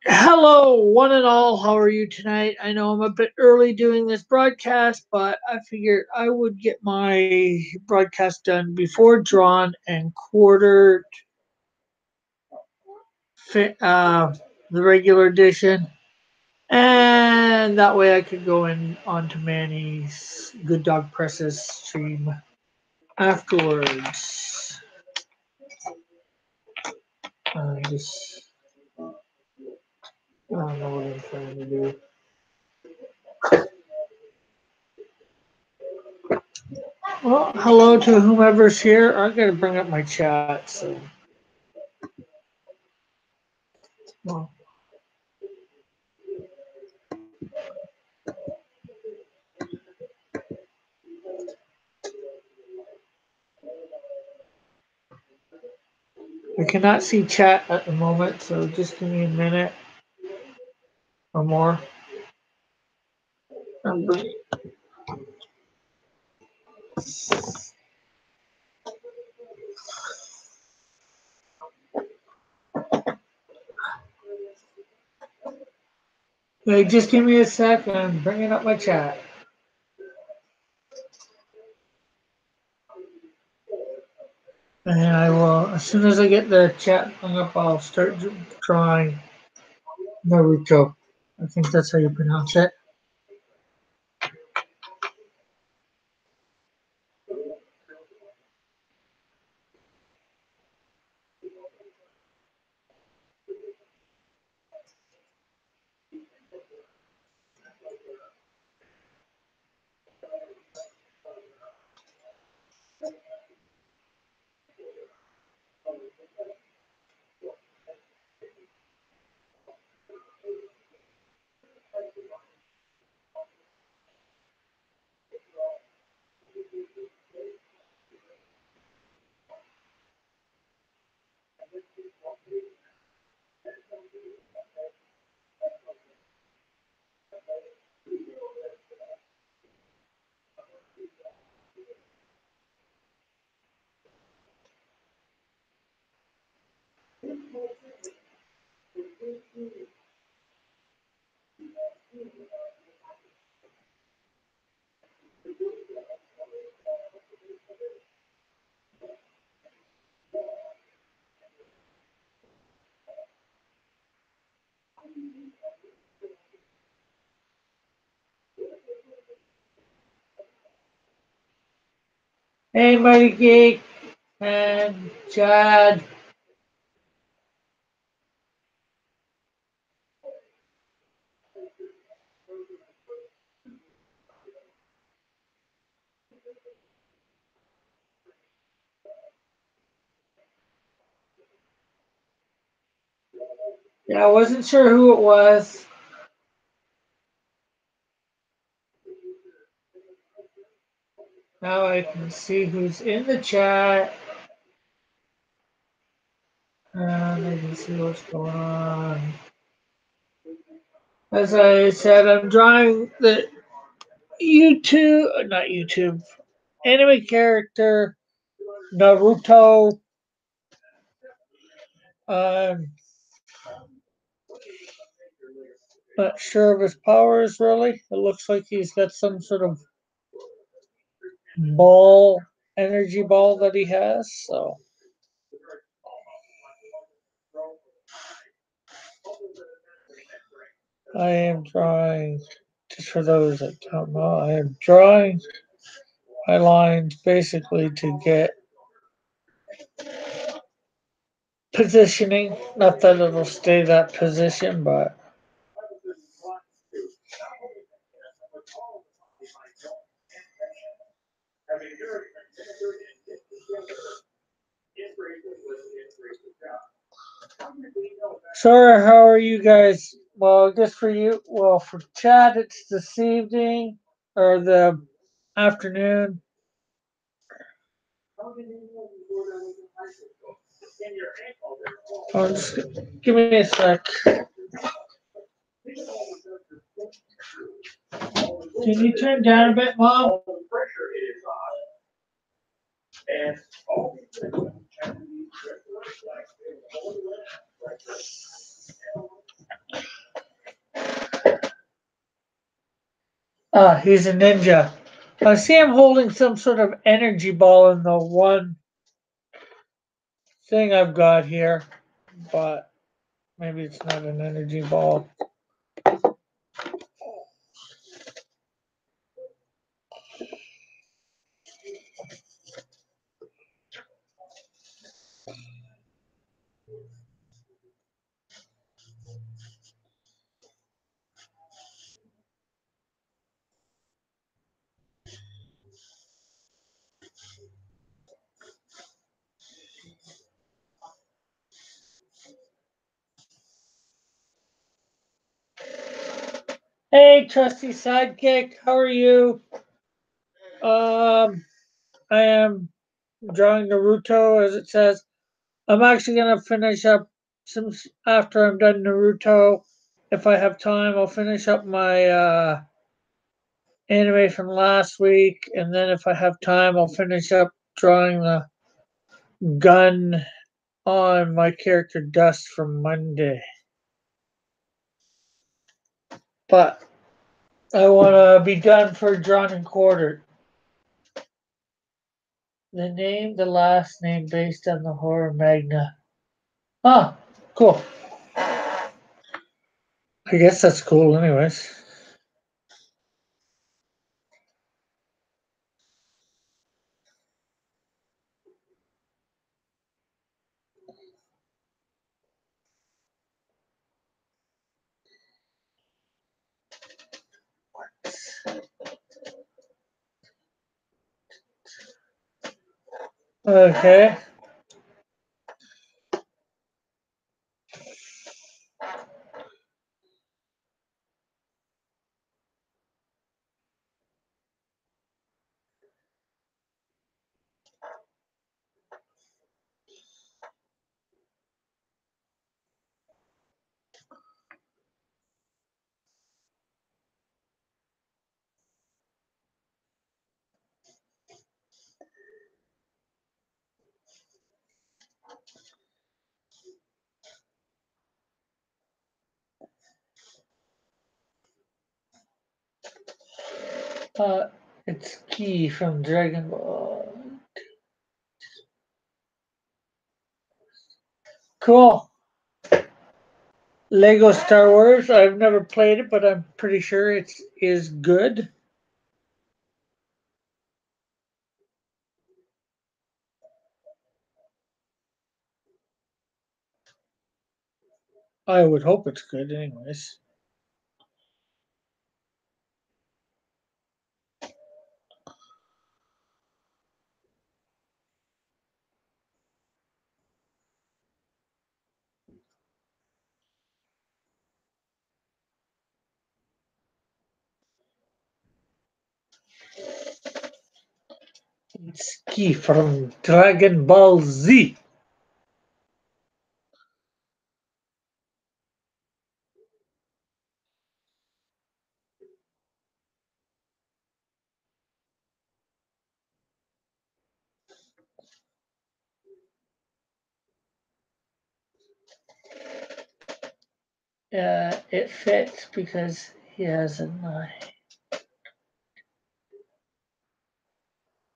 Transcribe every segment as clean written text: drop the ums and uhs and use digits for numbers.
Hello, one and all. How are you tonight? I know I'm a bit early doing this broadcast, but I figured I would get my broadcast done before drawn and quartered the regular edition, and that way I could go in onto Manny's Good Dog Presses stream afterwards. Just I don't know what I'm trying to do. Well, hello to whomever's here. I gotta bring up my chat. So, well, I cannot see chat at the moment, so just give me a minute or more. Hey, just give me a sec. I'm bringing up my chat, and I will as soon as I get the chat hung up, I'll start drawing Naruto. I think that's how you pronounce it. Hey, Mighty Geek and Chad. Yeah, I wasn't sure who it was. Now I can see who's in the chat, and I can see what's going on. As I said, I'm drawing the not YouTube, anime character Naruto. I'm not sure of his powers really. It looks like he's got some sort of ball, energy ball that he has. So I am drawing, just for those that don't know, I am drawing my lines basically to get positioning. Not that it'll stay that position, but Sora, how are you guys? Well, just for you, well, for Chad, it's this evening or the afternoon. Oh, just give me a sec. Can you turn down a bit, Mom? Ah, he's a ninja. I see him holding some sort of energy ball in the one thing I've got here, but maybe it's not an energy ball. Hey, trusty sidekick, how are you? Um, I am drawing Naruto, as it says. I'm actually gonna finish up some after I'm done Naruto. If I have time, I'll finish up my anime from last week, and then if I have time, I'll finish up drawing the gun on my character Dust from Monday. But I want to be done for drawn and quartered. The name, the last name, based on the horror magna. Ah, cool. I guess that's cool, anyways. Okay. Uh, it's Key from Dragon Ball. Cool. Lego Star Wars. I've never played it, but I'm pretty sure it is good. I would hope it's good, anyways. It's Key from Dragon Ball Z. It fits because he has a knife.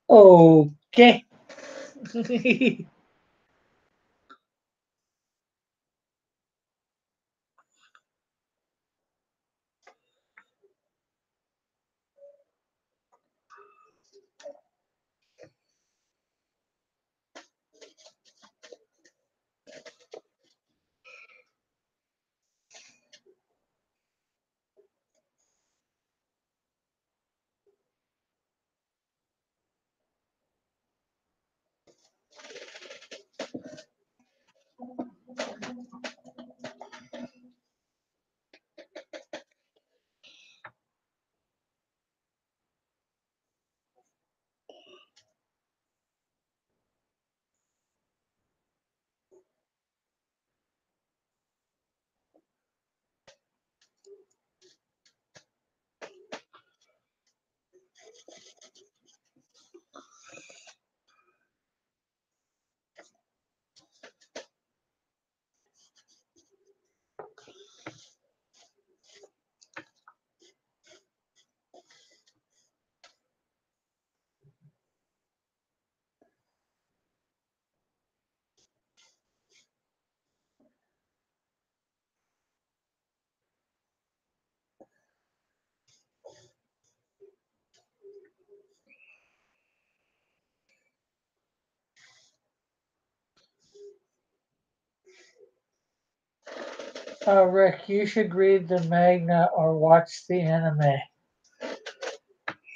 Okay. Rick, you should read the manga or watch the anime.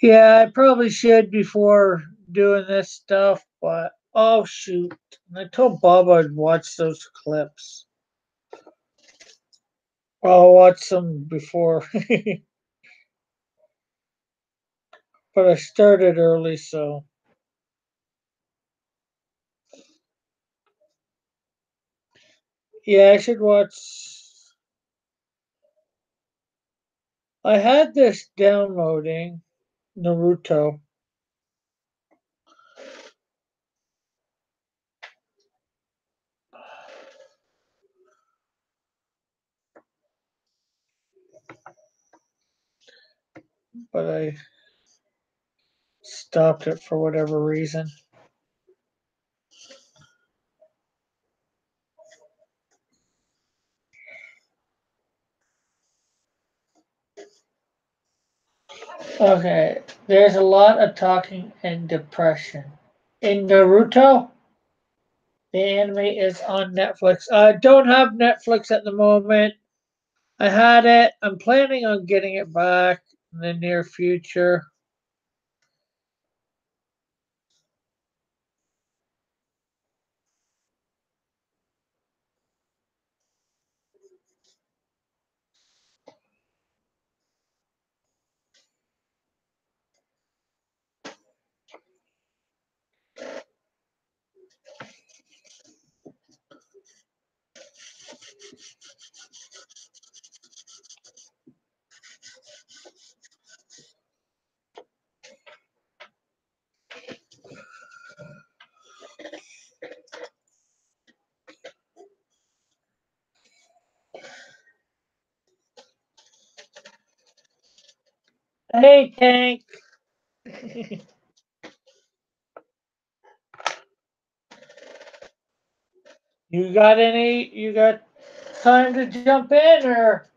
Yeah, I probably should before doing this stuff, but oh shoot. I told Bob I'd watch those clips. I'll watch them before. But I started early, so. Yeah, I should watch. I had this downloading Naruto, but I stopped it for whatever reason. Okay, there's a lot of talking and depression. In Naruto, the anime is on Netflix. I don't have Netflix at the moment. I had it. I'm planning on getting it back in the near future. Hey, Tank. You got any? You got time to jump in, or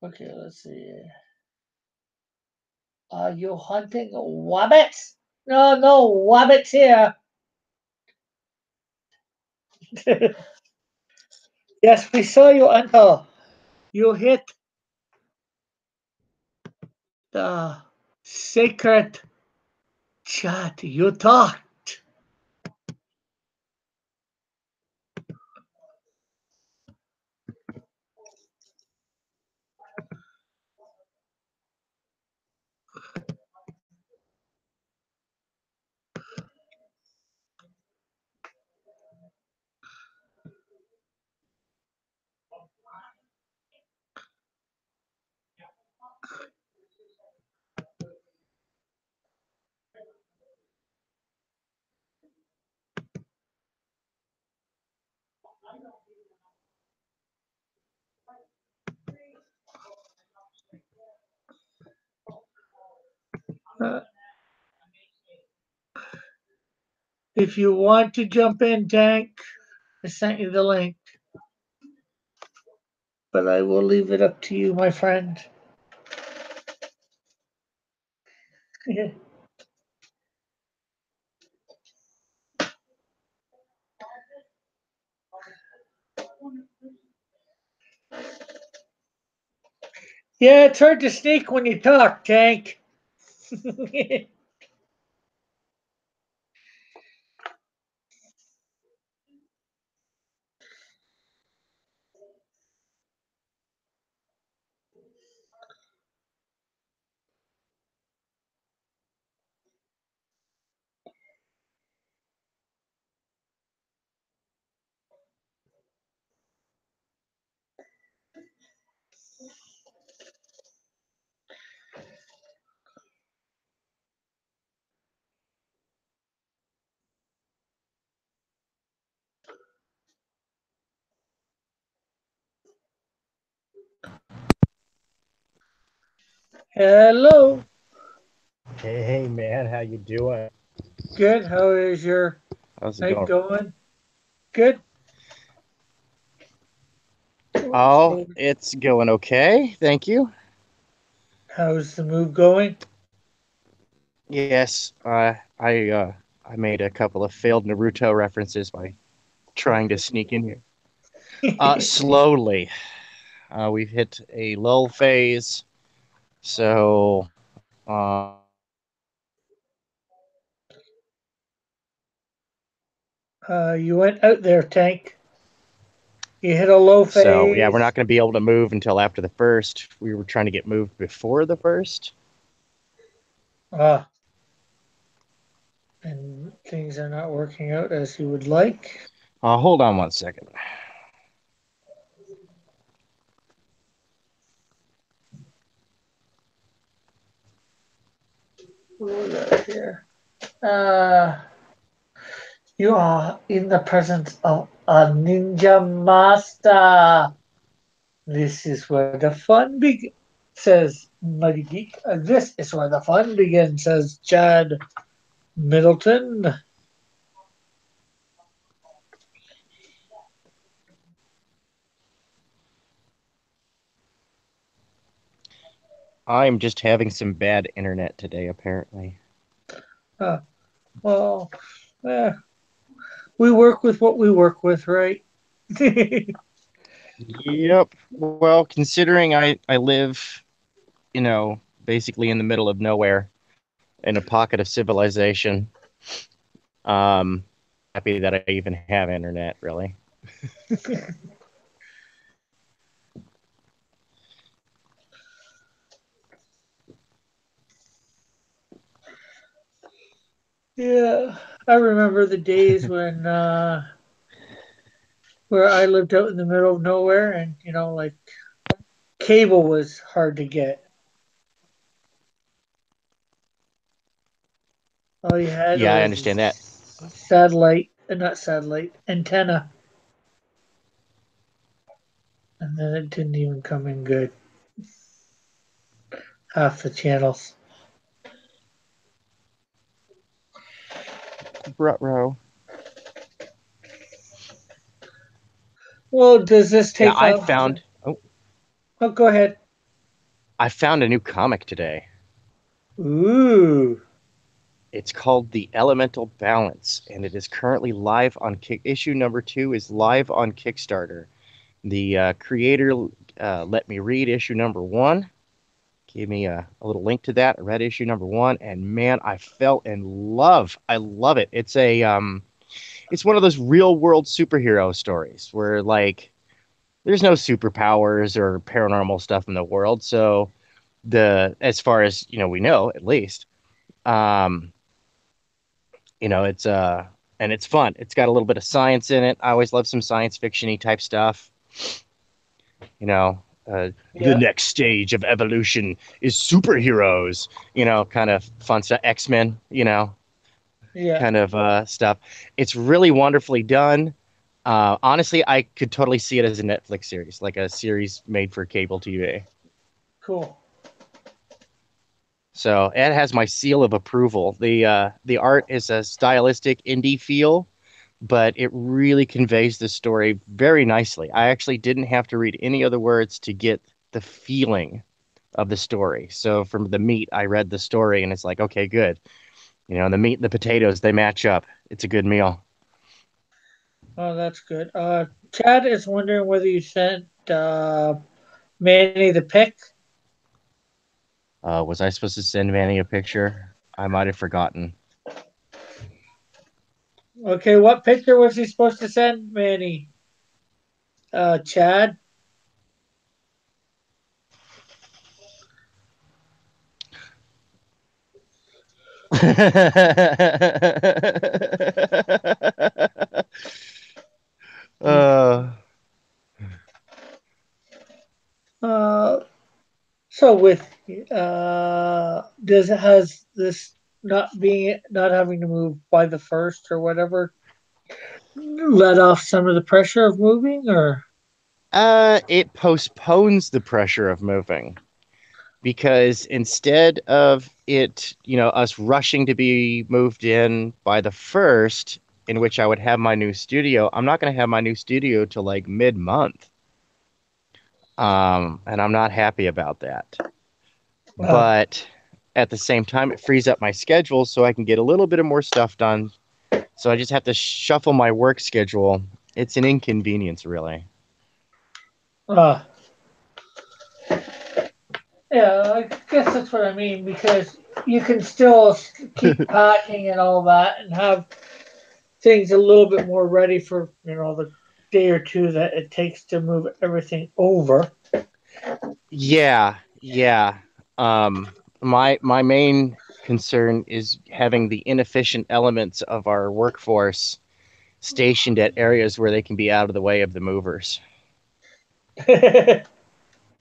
okay? Let's see. Are you hunting wabbits? No, no wabbits here. Yes, we saw you enter. You hit the sacred chat. You talked. Uh, if you want to jump in, Tank, I sent you the link, but I will leave it up to you, my friend. Yeah, it's hard to sneak when you talk, Tank. Hello. Hey man, how you doing? Good. How is your How's it night going? going? Good. Oh, So, it's going okay, thank you. how's the move going? Yes, I made a couple of failed Naruto references by trying to sneak in here. Slowly. We've hit a lull phase, so You went out there, Tank. You hit a low so yeah, we're phase. not going to be able to move until after the first. We were trying to get moved before the first. Ah, and things are not working out as you would like. Hold on one second. What do we got here? Uh, you are in the presence of a ninja master. This is where the fun begins, says Mighty Geek. This is where the fun begins, says Chad Middleton. I'm just having some bad internet today, apparently. Uh, well, eh, we work with what we work with, right? Yep. Well, considering I live, basically in the middle of nowhere in a pocket of civilization, happy that I even have internet, really. Yeah, I remember the days when where I lived out in the middle of nowhere, and like cable was hard to get. All you had Yeah, I was understand that. satellite, not satellite, antenna, and then it didn't even come in good. Half the channels. Brutro. Well, does this Yeah, take off? Oh, go ahead. I found a new comic today. Ooh, It's called The Elemental Balance, and it is currently live on issue number 2 is live on Kickstarter. The creator let me read issue number 1, gave me a little link to that. I read issue number 1, and man, I fell in love. I love it. It's one of those real world superhero stories where like there's no superpowers or paranormal stuff in the world. So the as far as we know at least, um, it's and it's fun. It's got a little bit of science in it. I always love some science fictiony type stuff. You know, the yeah, next stage of evolution is superheroes. Kind of fun stuff. X-Men. yeah, Kind of stuff. It's really wonderfully done. Honestly, I could totally see it as a Netflix series, like a series made for cable TV. cool. So it has my seal of approval. The art is a stylistic indie feel, but it really conveys the story very nicely. I actually didn't have to read any other words to get the feeling of the story. So from the meat, I read the story, and it's like, okay, good. The meat and the potatoes, they match up. It's a good meal. Oh, that's good. Chad is wondering whether you sent Manny the pic. Was I supposed to send Manny a picture? I might have forgotten. Okay, what picture was he supposed to send, Manny? Chad. uh, Uh, so with does has this not having to move by the first or whatever let off some of the pressure of moving or it postpones the pressure of moving. because instead of it, us rushing to be moved in by the first, in which I would have my new studio, I'm not going to have my new studio till like mid-month. And I'm not happy about that. Uh, But at the same time, it frees up my schedule so I can get a little bit of more stuff done. So I just have to shuffle my work schedule. It's an inconvenience, really. uh, yeah, I guess that's what I mean because you can still keep packing and all that and have things a little bit more ready for the day or two that it takes to move everything over. Yeah, yeah. My main concern is having the inefficient elements of our workforce stationed at areas where they can be out of the way of the movers,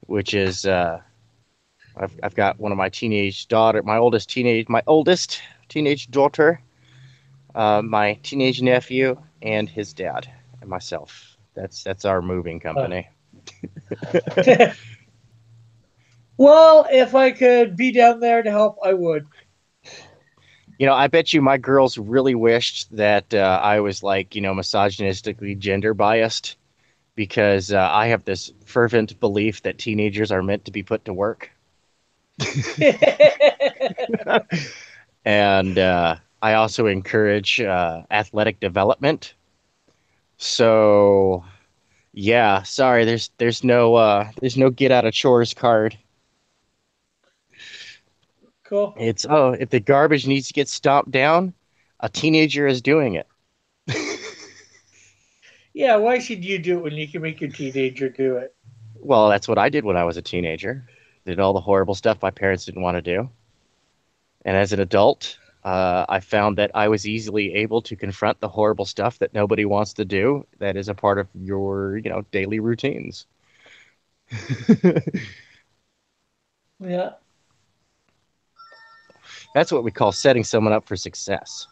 which is I've got one of my oldest teenage daughter, my teenage nephew, and his dad, and myself. That's our moving Uh, company. well, if I could be down there to help, I would. I bet you my girls really wished that I was like, misogynistically gender biased because I have this fervent belief that teenagers are meant to be put to work. And I also encourage athletic development. So, yeah, sorry, there's no get out of chores card. Cool. It's if the garbage needs to get stomped down, a teenager is doing it. Yeah, why should you do it when you can make your teenager do it? Well, that's what I did when I was a teenager. Did all the horrible stuff my parents didn't want to do. And as an adult, I found that I was easily able to confront the horrible stuff that nobody wants to do. That is a part of your, daily routines. Yeah, That's what we call setting someone up for success.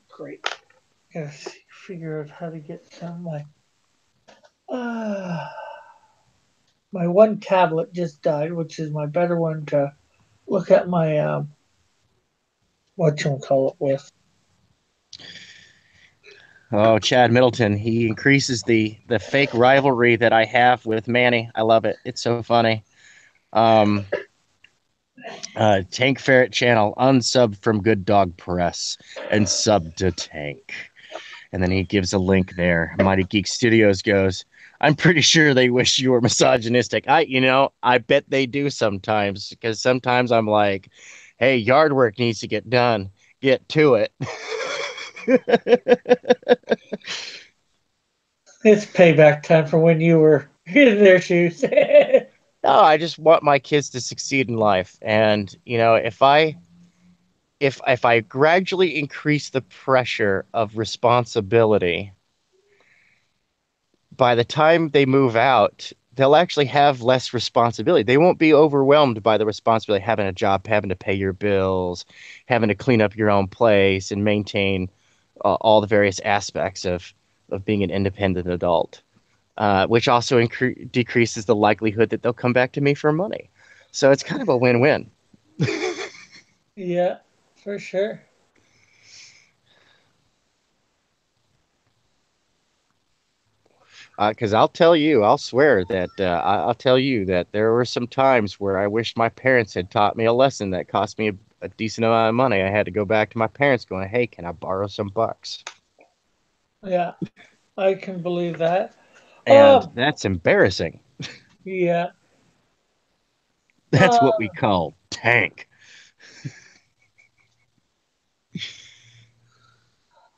great. Gotta figure out how to get some my. Uh, my one tablet just died, which is my better one to look at my what you call it with. Oh, Chad Middleton, he increases the fake rivalry that I have with Manny. I love it. It's so funny. Um, Tank Ferret channel unsub from Good Dog Press and sub to Tank. And then he gives a link there. Mighty Geek Studios goes, I'm pretty sure they wish you were misogynistic. I bet they do sometimes because sometimes I'm like, hey, yard work needs to get done. Get to it. It's payback time for when you were in their shoes. No, I just want my kids to succeed in life. And, if I gradually increase the pressure of responsibility, by the time they move out, they'll actually have less responsibility. They won't be overwhelmed by the responsibility of having a job, having to pay your bills, having to clean up your own place and maintain all the various aspects of being an independent adult, which also decreases the likelihood that they'll come back to me for money. So it's kind of a win-win. Yeah, for sure. Because I'll swear that I'll tell you that there were some times where I wished my parents had taught me a lesson that cost me a decent amount of money. I had to go back to my parents going, hey, can I borrow some bucks? Yeah, I can believe that. And Um, that's embarrassing. yeah. That's Uh, what we call tank.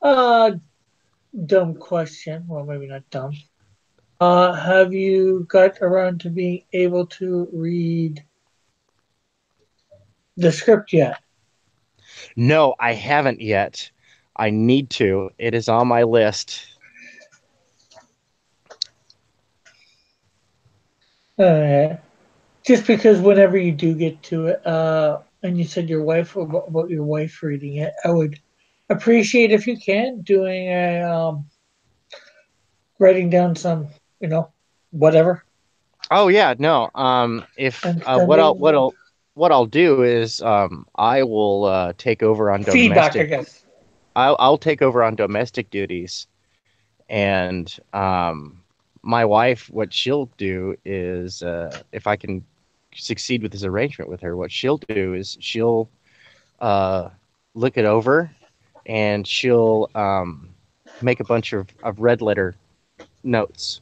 uh, dumb question. Well, maybe not dumb. Have you got around to being able to read the script yet? No, I haven't yet. I need to. It is on my list. Uh, just because whenever you do get to it, and you said your wife about your wife reading it, I would appreciate if you can doing writing down some, you know, whatever, Oh yeah, no. If and sending what I'll do is I will take over on feedback, I domestic. guess. I'll take over on domestic duties, and my wife, what she'll do is if I can succeed with this arrangement with her, what she'll do is she'll uh, look it over, and she'll make a bunch of red letter notes.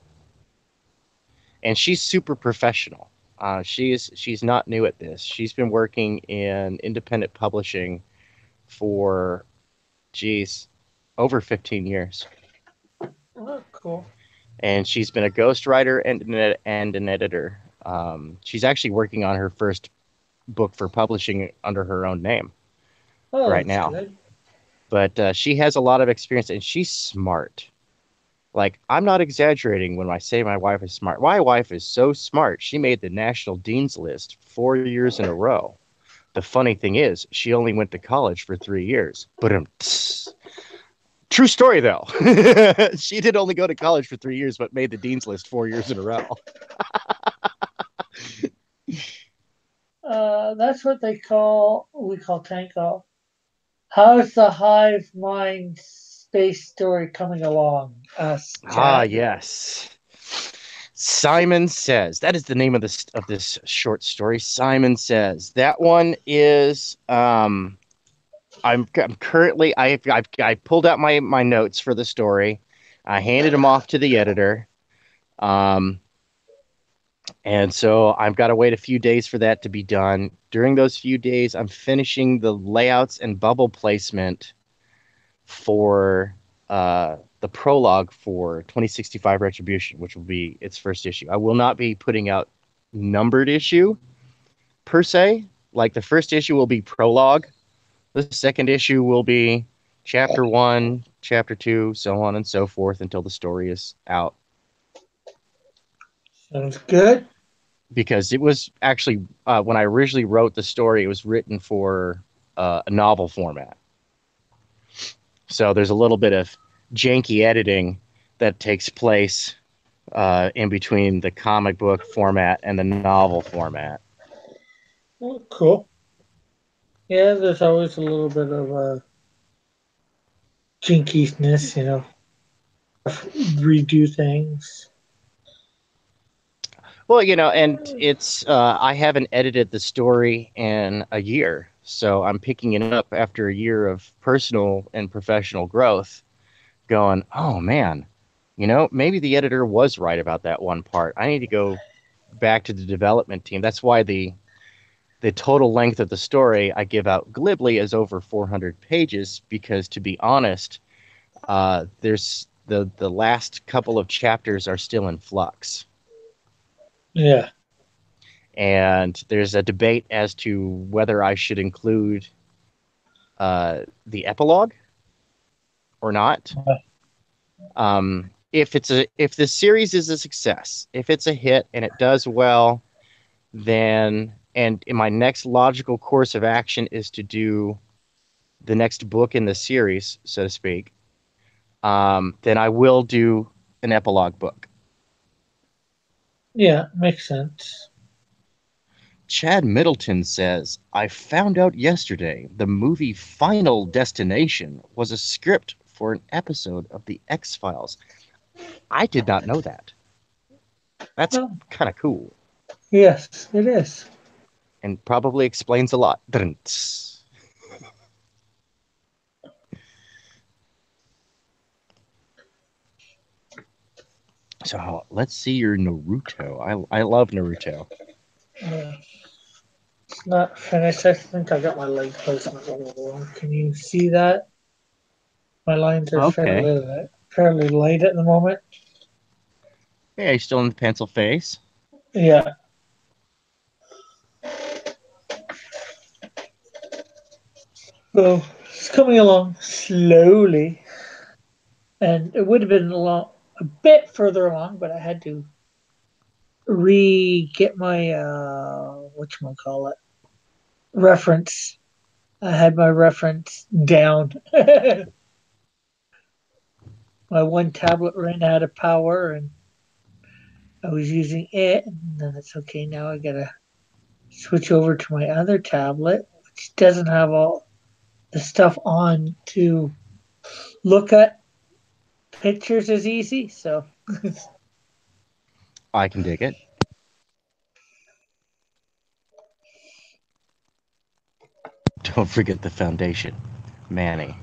And she's super professional. She's not new at this. She's been working in independent publishing for, geez, over 15 years, Oh, cool. and she's been a ghostwriter and an editor. She's actually working on her first book for publishing under her own name Oh, right that's now. good. But she has a lot of experience, and she's smart. Like, I'm not exaggerating when I say my wife is smart. My wife is so smart. She made the National Dean's List 4 years in a row. The funny thing is, she only went to college for 3 years. But true story though. She did only go to college for 3 years, but made the Dean's List 4 years in a row. That's what we call tank. How's the hive mind space story coming along? Asked Ah, Chad. yes. Simon Says. That is the name of this short story. Simon Says. That one is I'm currently I pulled out my notes for the story. I handed them off to the editor. Um, and so I've got to wait a few days for that to be done. During those few days, I'm finishing the layouts and bubble placement for the prologue for 2065 Retribution, which will be its first issue. I will not be putting out numbered issue per se. Like the first issue will be prologue. The second issue will be chapter one, chapter two, so on and so forth until the story is out. Sounds good. Because it was actually when I originally wrote the story, it was written for a novel format. So there's a little bit of janky editing that takes place in between the comic book format and the novel format. Oh, cool. Yeah, there's always a little bit of jinkiness, redo things. Well, and it's I haven't edited the story in a year, so I'm picking it up after a year of personal and professional growth. Going, oh man, maybe the editor was right about that one part. I need to go back to the development team. That's why the total length of the story I give out glibly is over 400 pages because, to be honest, there's the last couple of chapters are still in flux, Yeah. and there's a debate as to whether I should include the epilogue or not. If the series is a success, if it's a hit and it does well, then and in my next logical course of action is to do the next book in the series, so to speak, then I will do an epilogue book. Yeah, makes sense. Chad Middleton says, I found out yesterday the movie Final Destination was a script for an episode of The X-Files. I did not know that. That's Oh, kind of cool yes, it is. and probably explains a lot. So let's see your Naruto. I love Naruto. Yeah. It's not finished. I think I got my leg placement a little wrong. Can you see that? My lines are Okay. fairly light at the moment. Yeah, he's still in the pencil face. Yeah. So it's coming along slowly, and it would have been a bit further along, but I had to re get my what you call it reference. I had my reference down. My one tablet ran out of power, and I was using it. And then it's okay. Now I gotta switch over to my other tablet, which doesn't have all the stuff on to look at pictures as easy. So I can dig it. Don't forget the foundation, Manny.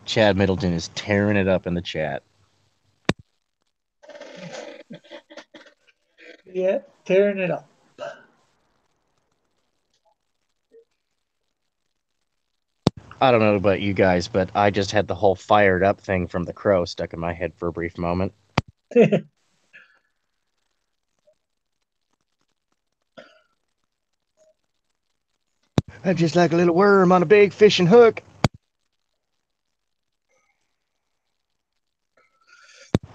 Chad Middleton is tearing it up in the chat. yeah, tearing it up. I don't know about you guys, but I just had the whole fired up thing from the crow stuck in my head for a brief moment. I'm just like a little worm on a big fishing hook.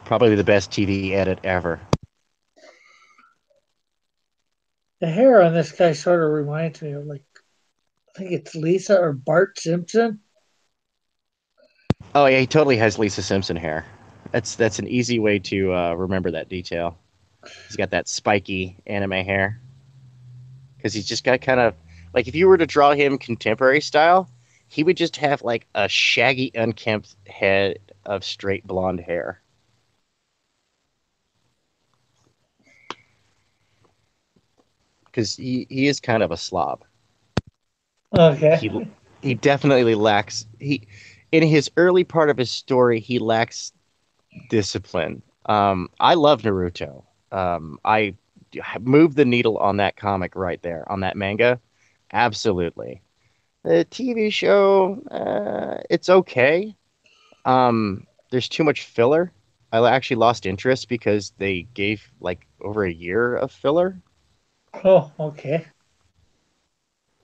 Probably the best TV edit ever. The hair on this guy sort of reminds me of like I think it's Lisa or Bart Simpson. Oh yeah, he totally has Lisa Simpson hair. That's an easy way to remember that detail. He's got that spiky anime hair because he's just got kind of like if you were to draw him contemporary style, he would just have like a shaggy, unkempt head of straight blonde hair because he is kind of a slob. Okay. He he definitely lacks he in his early part of his story he lacks discipline. I love Naruto. I moved the needle on that comic right there on that manga. Absolutely. The TV show, it's okay. There's too much filler. I actually lost interest because they gave like over a year of filler. Oh, okay.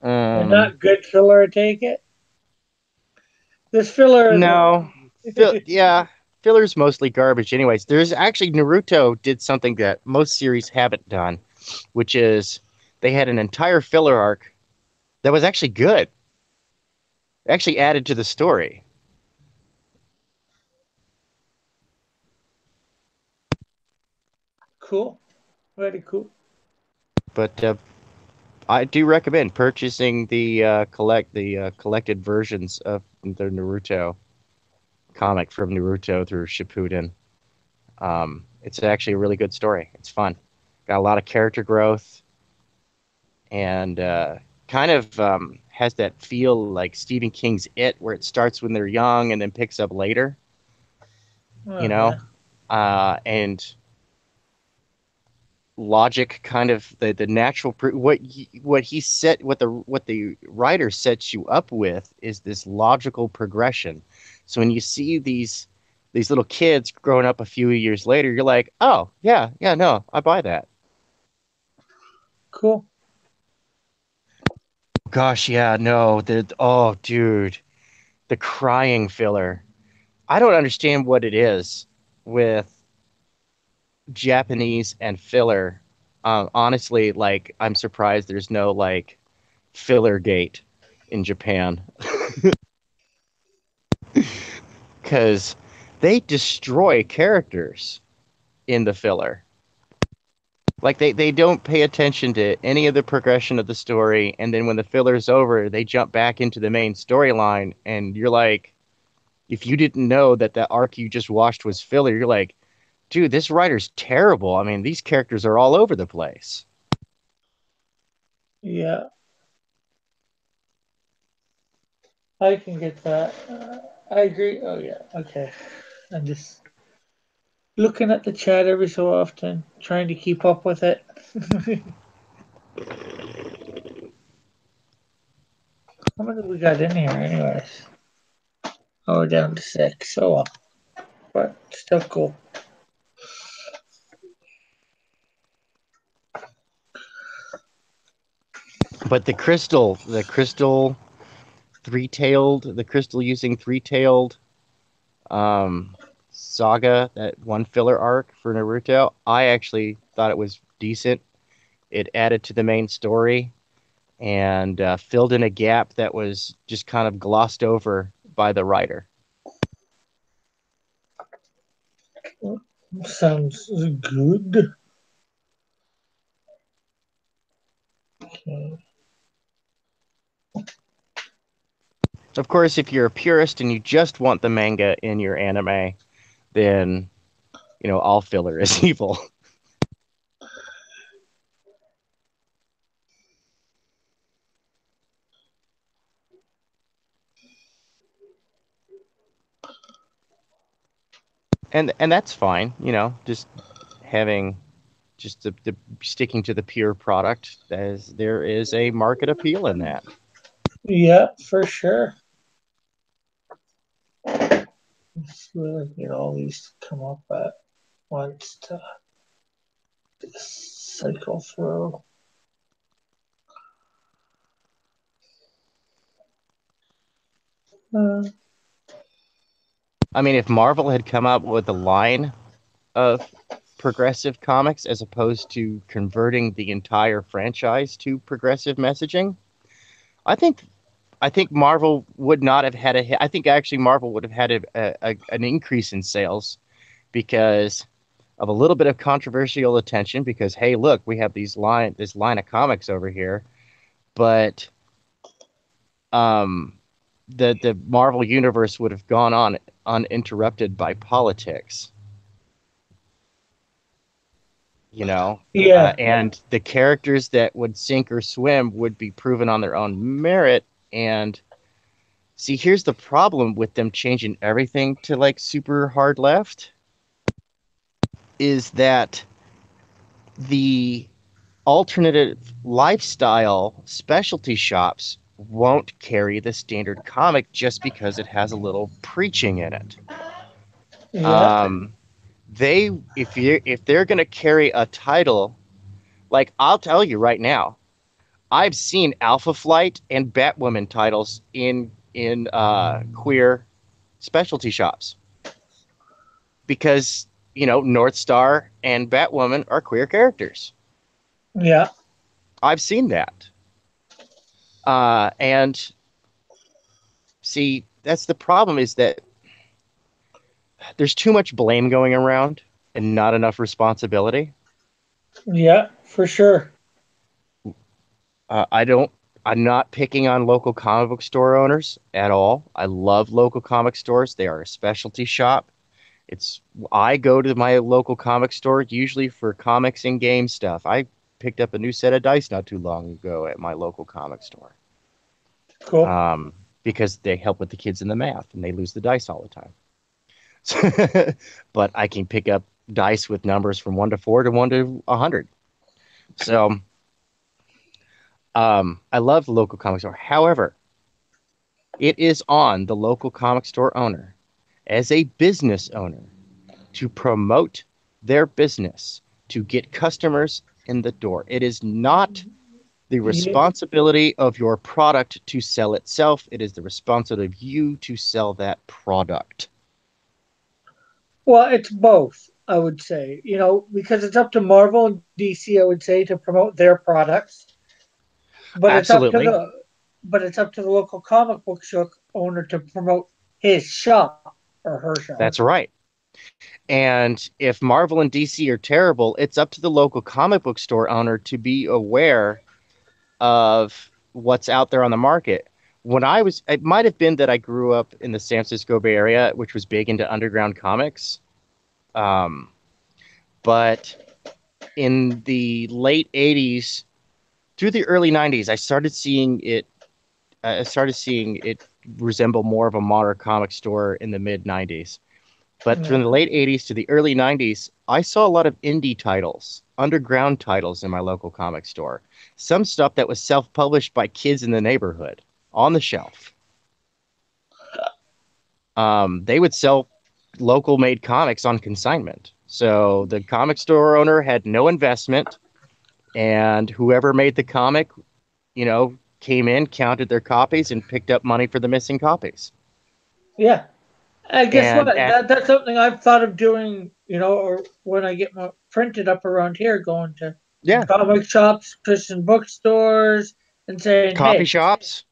And Um, not good filler, I take it. This filler in the no, yeah, filler's mostly garbage. Anyways, there's actually Naruto did something that most series haven't done, which is they had an entire filler arc that was actually good. Actually added to the story. cool, very cool. But I do recommend purchasing the collected versions of the Naruto comic from Naruto through Shippuden. It's actually a really good story. It's fun. Got a lot of character growth and kind of has that feel like Stephen King's It, where it starts when they're young and then picks up later. You Oh know, yeah, and logic kind of the natural what he set what the writer sets you up with is this logical progression. So when you see these little kids growing up a few years later, you're like, oh yeah, no, I buy that. cool. Gosh, yeah, no, the oh dude, the crying filler. I don't understand what it is with Japanese and filler. Honestly, like I'm surprised there's no like filler gate in Japan because they destroy characters in the filler. Like they don't pay attention to any of the progression of the story, and then when the filler's over, they jump back into the main storyline, and you're like, if you didn't know that the arc you just watched was filler, you're like, dude, this writer's terrible. I mean, these characters are all over the place. Yeah, I can get that. I agree. Oh yeah, okay. I'm just looking at the chat every so often, trying to keep up with it. How many we got in here, anyways? Oh, we're down to six. Oh well, but still cool. But the crystal three-tailed, the crystal using three-tailed um, Saga, that one filler arc for Naruto. I actually thought it was decent. It added to the main story and filled in a gap that was just kind of glossed over by the writer. Sounds good. Okay. Of course, if you're a purist and you just want the manga in your anime, then all filler is evil. And that's fine, just having just the sticking to the pure product. As there is a market appeal in that. Yeah, for sure. It's really get all these to come up at once to cycle through. Uh, I mean, if Marvel had come up with a line of progressive comics as opposed to converting the entire franchise to progressive messaging, I think I think Marvel would not have had a hit. I think actually Marvel would have had an increase in sales because of a little bit of controversial attention. Because hey, look, we have this line of comics over here, but um, the Marvel universe would have gone on uninterrupted by politics. yeah, And the characters that would sink or swim would be proven on their own merit. And see, here's the problem with them changing everything to like super hard left is that the alternative lifestyle specialty shops won't carry the standard comic just because it has a little preaching in it. yeah, Um, if they're gonna carry a title, like I'll tell you right now, I've seen Alpha Flight and Batwoman titles in queer specialty shops because North Star and Batwoman are queer characters. yeah, I've seen that, and see that's the problem is that there's too much blame going around and not enough responsibility. yeah, for sure. I don't. I'm not picking on local comic book store owners at all. I love local comic stores. They are a specialty shop. It's I go to my local comic store usually for comics and game stuff. I picked up a new set of dice not too long ago at my local comic store. Cool. Um, because they help with the kids in the math and they lose the dice all the time. But I can pick up dice with numbers from 1 to 4 to 1 to 100. So I love the local comic store. However, it is on the local comic store owner as a business owner to promote their business, to get customers in the door. It is not the Yeah. responsibility of your product to sell itself. It is the responsibility of you to sell that product. Well, it's both, I would say. Because it's up to Marvel and DC, I would say, to promote their products, but it's up to Absolutely. the local comic book shop owner to promote his shop or her shop. That's right. And if Marvel and DC are terrible, it's up to the local comic book store owner to be aware of what's out there on the market. It might have been that I grew up in the San Francisco Bay Area, which was big into underground comics. Um, but in the late 80s through the early 90s, I started seeing it resemble more of a modern comic store in the mid 90s. But from Yeah. the late 80s to the early 90s, I saw a lot of indie titles, underground titles in my local comic store. Some stuff that was self published by kids in the neighborhood on the shelf. They would sell local made comics on consignment. So the comic store owner had no investment, and whoever made the comic, came in, counted their copies, and picked up money for the missing copies. Yeah. And guess what? And at That's something I've thought of doing. Or when I get my printed up around here, going to yeah, comic shops, Christian bookstores, and saying, coffee "Hey, shops.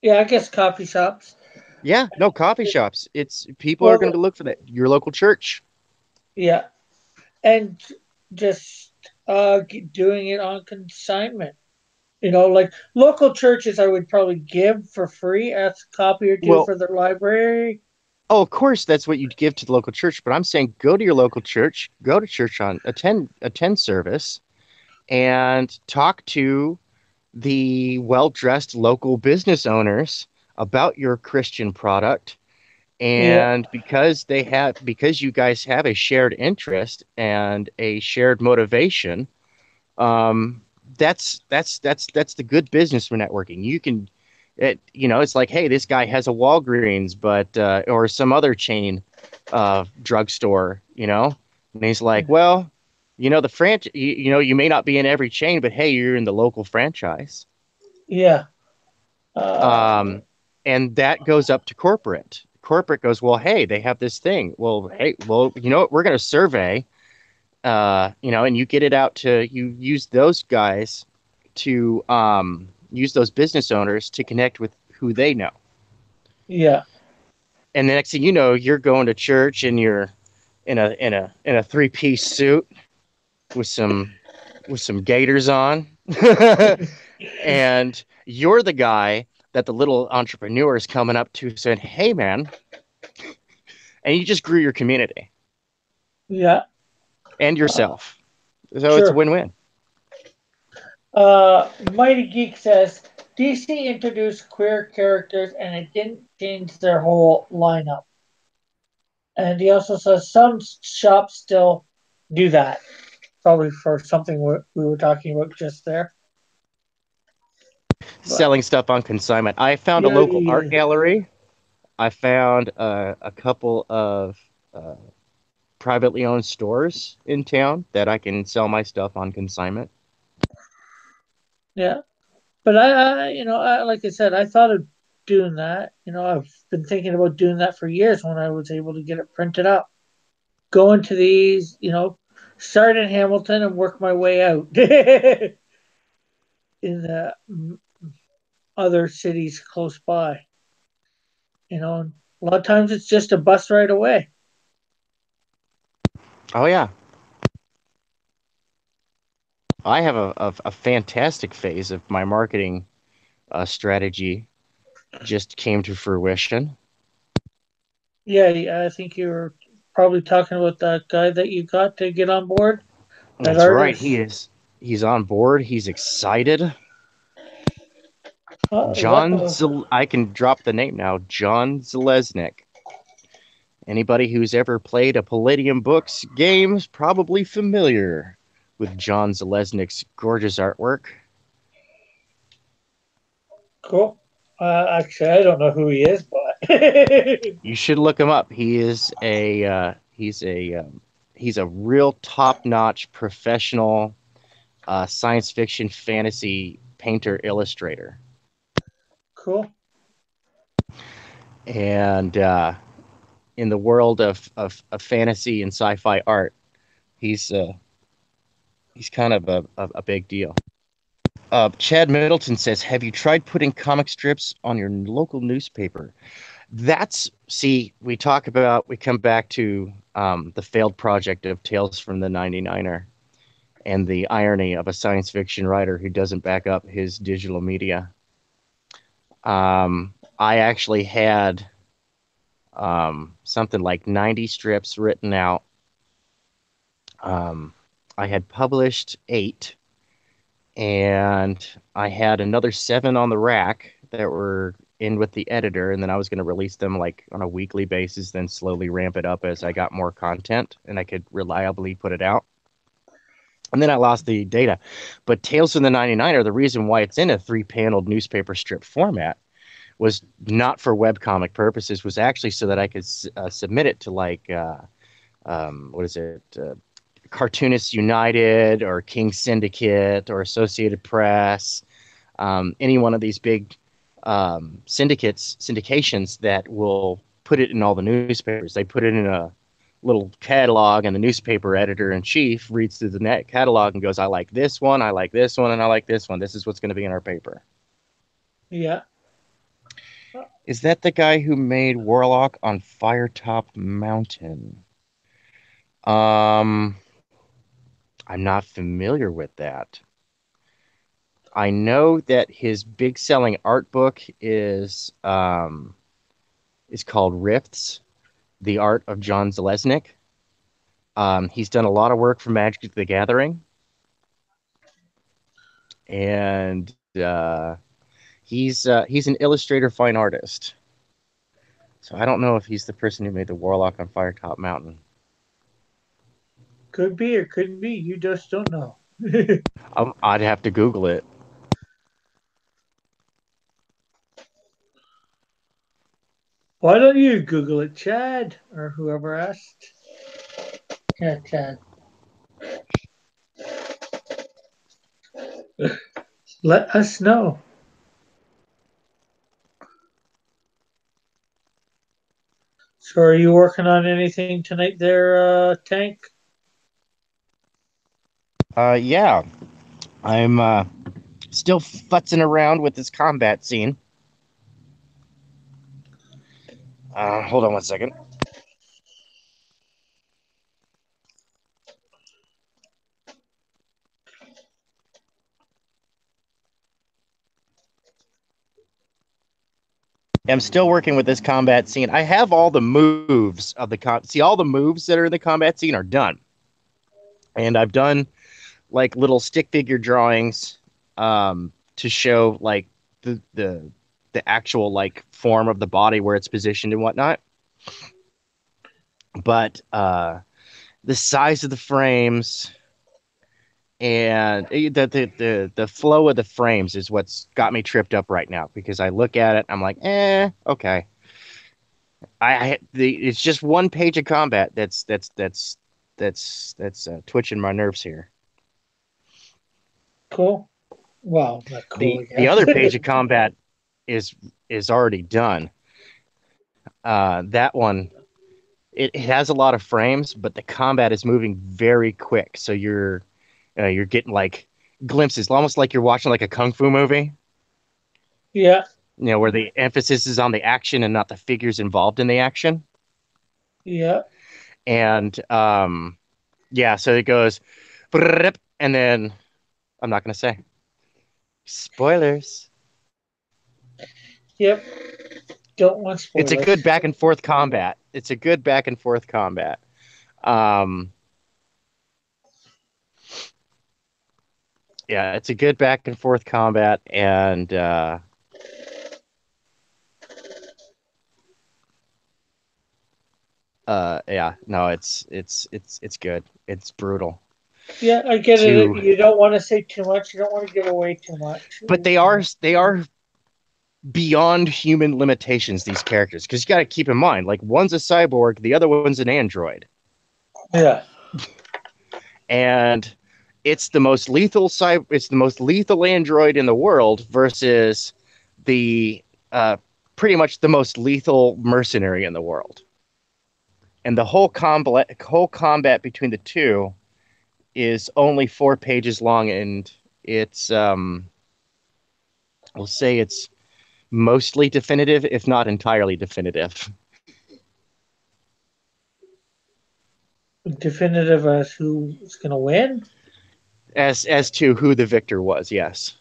yeah, I guess coffee shops." Yeah, no, coffee shops. It's people are Well, going to look for that. Your local church. yeah, and just doing it on consignment. Like local churches, I would probably give for free, ask a copy or two Well, for their library. oh, of course, that's what you'd give to the local church. But I'm saying go to your local church, go to church on attend service, and talk to the well-dressed local business owners about your Christian product. Yeah, And because you guys have a shared interest and a shared motivation, um, that's the good business for networking. It's like, hey, this guy has a Walgreens, but or some other chain drugstore, and he's like, well, the you may not be in every chain, but hey, you're in the local franchise. yeah, uh, Um, and that goes up to corporate. Corporate goes, well, hey, they have this thing. Well, hey, well, you know what? We're going to survey, and you use those guys to use those business owners to connect with who they know. yeah, And the next thing you know, you're going to church and you're in a three-piece suit with some gaiters on. And you're the guy that the little entrepreneur is coming up to saying, "Hey man," and you just grew your community yeah. and Uh, yourself. So it's a sure. win-win. Mighty Geek says DC introduced queer characters and it didn't change their whole lineup. And he also says some shops still do that. Probably for something we were talking about just there. But Selling stuff on consignment. I found a yeah, local yeah, art gallery. I found a couple of uh, privately owned stores in town that I can sell my stuff on consignment. yeah. But like I said, I thought of doing that. I've been thinking about doing that for years when I was able to get it printed up. Go into these, start in Hamilton and work my way out in the other cities close by. A lot of times it's just a bus ride away. Oh yeah, I have a fantastic phase of my marketing strategy just came to fruition. Yeah, I think you were probably talking about that guy that you got to get on board, that That's right. artist. He's on board. He's excited. What? I can drop the name now. John Zalesnik. Anybody who's ever played a Palladium Books game is probably familiar with John Zalesnik's gorgeous artwork. Cool. Actually, I don't know who he is, but You should look him up. He's a real top-notch professional science fiction fantasy painter illustrator. cool. And in the world of fantasy and sci-fi art, he's uh, he's kind of a big deal. Chad Middleton says, "Have you tried putting comic strips on your local newspaper?" We come back to the failed project of Tales from the 99er and the irony of a science fiction writer who doesn't back up his digital media. I actually had something like 90 strips written out. Um, I had published 8, and I had another 7 on the rack that were in with the editor, and then I was going to release them like on a weekly basis, then slowly ramp it up as I got more content and I could reliably put it out. And then I lost the data. But Tales from the 99er, the reason why it's in a 3-paneled newspaper strip format was not for webcomic purposes, was actually so that I could submit it to like, what is it? Cartoonists United or King Syndicate or Associated Press, any one of these big syndications that will put it in all the newspapers. They put it in a little catalog, and the newspaper editor in chief reads through the net catalog and goes, "I like this one, I like this one, and I like this one. This is what's going to be in our paper." Yeah. Is that the guy who made Warlock on Firetop Mountain? Um, I'm not familiar with that. I know that his big selling art book is called Rifts, the art of John Zalesnik. He's done a lot of work for Magic the Gathering, and he's an illustrator, fine artist. So I don't know if he's the person who made the Warlock on Firetop Mountain. Could be or couldn't be. You just don't know. I'd have to Google it. Why don't you Google it, Chad, or whoever asked? Yeah, Chad. Let us know. So, are you working on anything tonight, there, Tank? Yeah, I'm still futzing around with this combat scene. Hold on one second. I'm still working with this combat scene. I have all the moves of the see all the moves that are in the combat scene are done, and I've done like little stick figure drawings to show like the actual like form of the body where it's positioned and whatnot. But the size of the frames and the flow of the frames is what's got me tripped up right now because I look at it, I'm like, okay. It's just one page of combat that's twitching my nerves here. Cool. Well, not cool, I The guess. other page of combat is is already done. That one it has a lot of frames, but the combat is moving very quick, so you're getting like glimpses, almost like you're watching like a kung fu movie. Yeah, Where the emphasis is on the action and not the figures involved in the action. yeah, And yeah, so it goes, and then I'm not gonna say spoilers. yep. Don't want It's a spoilers. good back and forth combat. It's a good back and forth combat. Um, yeah, it's a good back and forth combat, and yeah, no, it's good. It's brutal. Yeah, I get it. To You don't want to say too much. You don't want to give away too much. But they are beyond human limitations, these characters, because you got to keep in mind, like one's a cyborg, the other one's an android, Yeah, and it's the most lethal android in the world versus the pretty much the most lethal mercenary in the world, and the whole combat between the two is only 4 pages long, and it's we'll say it's mostly definitive, if not entirely definitive. definitive as who's gonna win. As to who the victor was. Yes,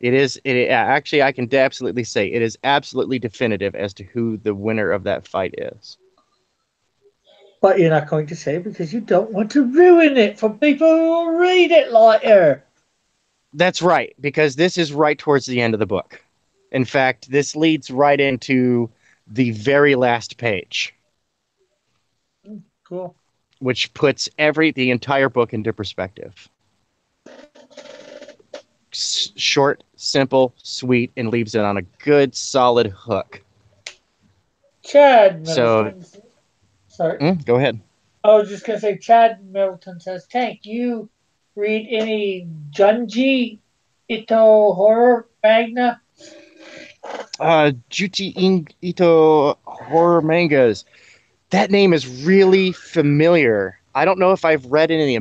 it is. Actually, I can absolutely say it is absolutely definitive as to who the winner of that fight is. But you're not going to say because you don't want to ruin it for people who will read it later. That's right, because this is right towards the end of the book. In fact, this leads right into the very last page, Cool. which puts the entire book into perspective. Short, simple, sweet, and leaves it on a good, solid hook. Chad So, Middleton. Sorry. go ahead. I was just gonna say Chad Middleton says, Tank, you read any Junji Ito horror magna? Ito horror mangas. That name is really familiar. I don't know if I've read any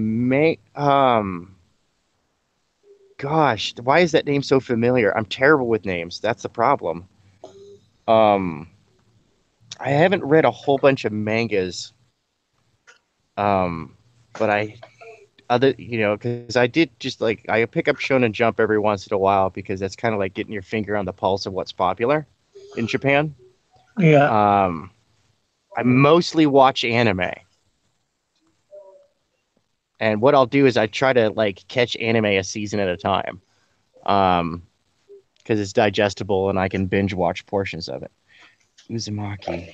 gosh, why is that name so familiar? I'm terrible with names. That's the problem. Um, I haven't read a whole bunch of mangas. But because I did just like I pick up Shonen Jump every once in a while because that's kind of like getting your finger on the pulse of what's popular in Japan. Yeah. Um, I mostly watch anime, and what I'll do is I try to like catch anime a season at a time, um, because it's digestible and I can binge watch portions of it. Uzumaki.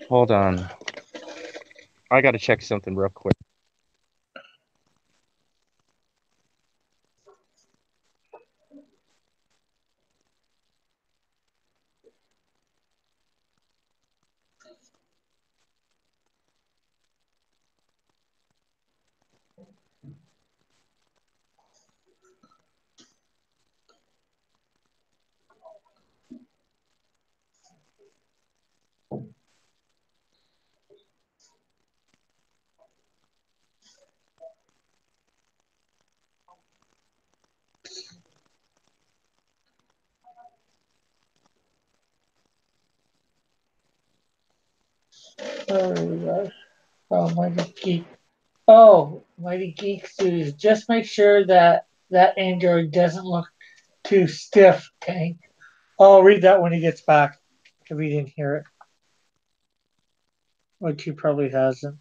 Hold on, I gotta check something real quick. Oh, we got- oh, Mighty Geek. Oh, Mighty Geek Studios. Just make sure that that android doesn't look too stiff, Tank. I'll read that when he gets back, if he didn't hear it, which he probably hasn't.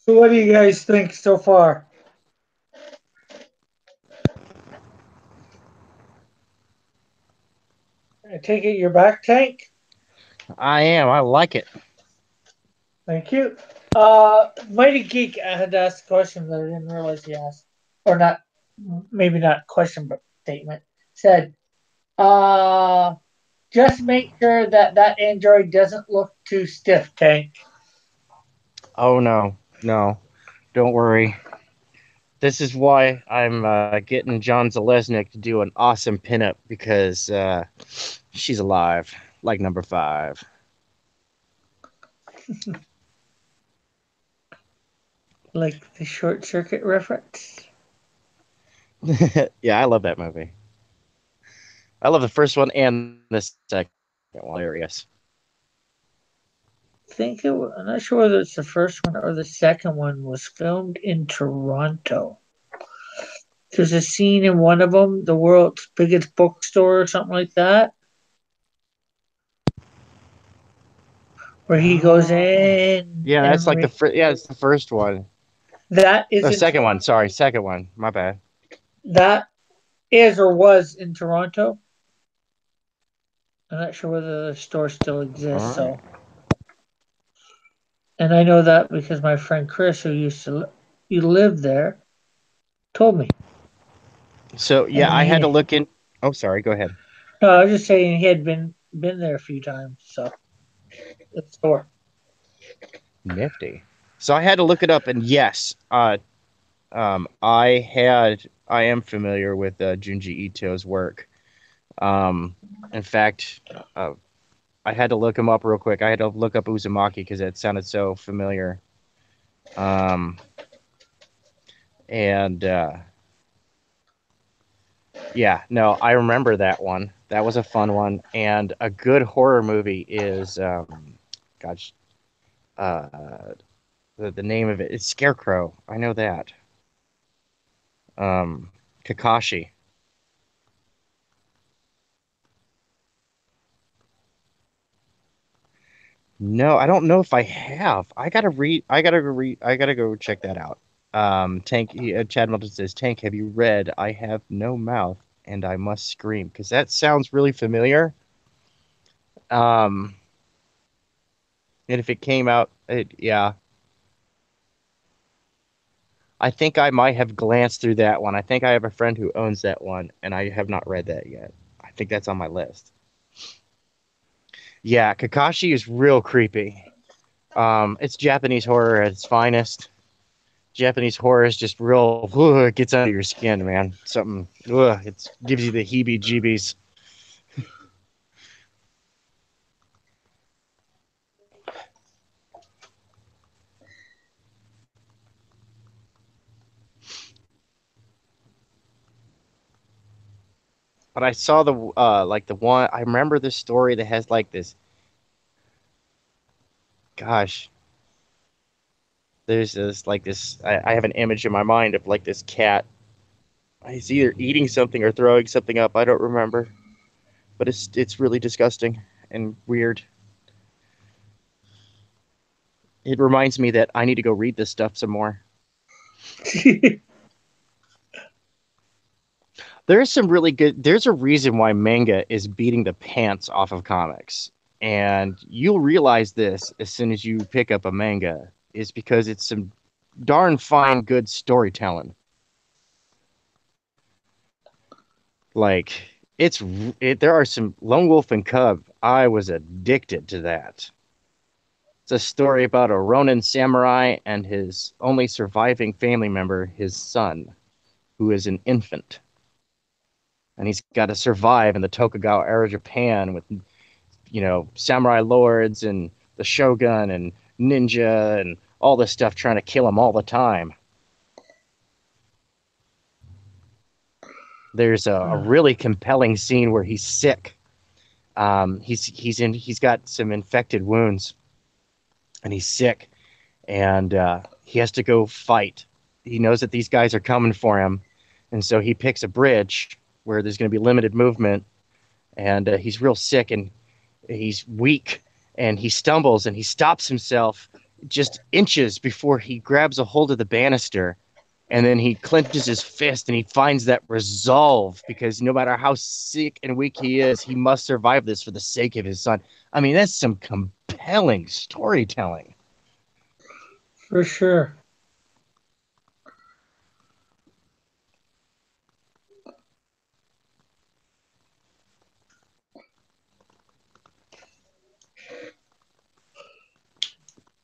So, what do you guys think so far? I take it you're back, Tank? I am. I like it. Thank you. Mighty Geek, I had to ask a question that I didn't realize he asked. Or not, maybe not question, but statement. Said, uh, just make sure that that android doesn't look too stiff, Tank. Oh no, no, don't worry. This is why I'm getting John Zalesnik to do an awesome pinup because she's alive, like number five. Like the short circuit reference. Yeah, I love that movie. I love the first one and the second one. Hilarious. I'm not sure whether it's the first one or the second one was filmed in Toronto. There's a scene in one of them, the world's biggest bookstore or something like that, where he goes Oh, in yeah, that's and like yeah, it's the first one. that is The in second one. Sorry, second one. My bad. that is or was in Toronto. I'm not sure whether the store still All exists. right. So, and I know that because my friend Chris, who used to you live there, told me. So And yeah, I had to he, look in. Oh, sorry. Go ahead. no, I was just saying he had been there a few times. So the store. Nifty. So I had to look it up, and yes, I am familiar with Junji Ito's work. Um, in fact, uh, I had to look him up real quick. I had to look up Uzumaki because it sounded so familiar. Um, and yeah, no, I remember that one. That was a fun one. And a good horror movie is, gosh, uh, the name of it is Scarecrow. I know that. Kakashi. No, I don't know if I have. I gotta read. I gotta read. I gotta go check that out. Tank. Chad Milton says, "Tank, have you read? I have no mouth and I must scream," because that sounds really familiar. Um, and if it came out, yeah, I think I might have glanced through that one. I think I have a friend who owns that one, and I have not read that yet. I think that's on my list. Yeah, Kakashi is real creepy. It's Japanese horror at its finest. Japanese horror is just real. It gets under your skin, man. Something. It gives you the heebie-jeebies. But I saw the like the one. I remember this story that has like this. Gosh, there's this like this. I have an image in my mind of like this cat. He's either eating something or throwing something up. I don't remember, but it's really disgusting and weird. It reminds me that I need to go read this stuff some more. There's some really good. There's a reason why manga is beating the pants off of comics, and you'll realize this as soon as you pick up a manga. Is because it's some darn fine good storytelling. Like there are some Lone Wolf and Cub. I was addicted to that. It's a story about a Ronin samurai and his only surviving family member, his son, who is an infant, and he's got to survive in the Tokugawa era Japan with samurai lords and the shogun and ninja and all this stuff trying to kill him all the time. There's a really compelling scene where he's sick. He's got some infected wounds and he's sick and he has to go fight. He knows that these guys are coming for him, and so he picks a bridge where there's going to be limited movement, and he's real sick and he's weak and he stumbles and he stops himself just inches before he grabs a hold of the banister, and then he clenches his fist and he finds that resolve because no matter how sick and weak he is, he must survive this for the sake of his son. I mean, that's some compelling storytelling. For sure.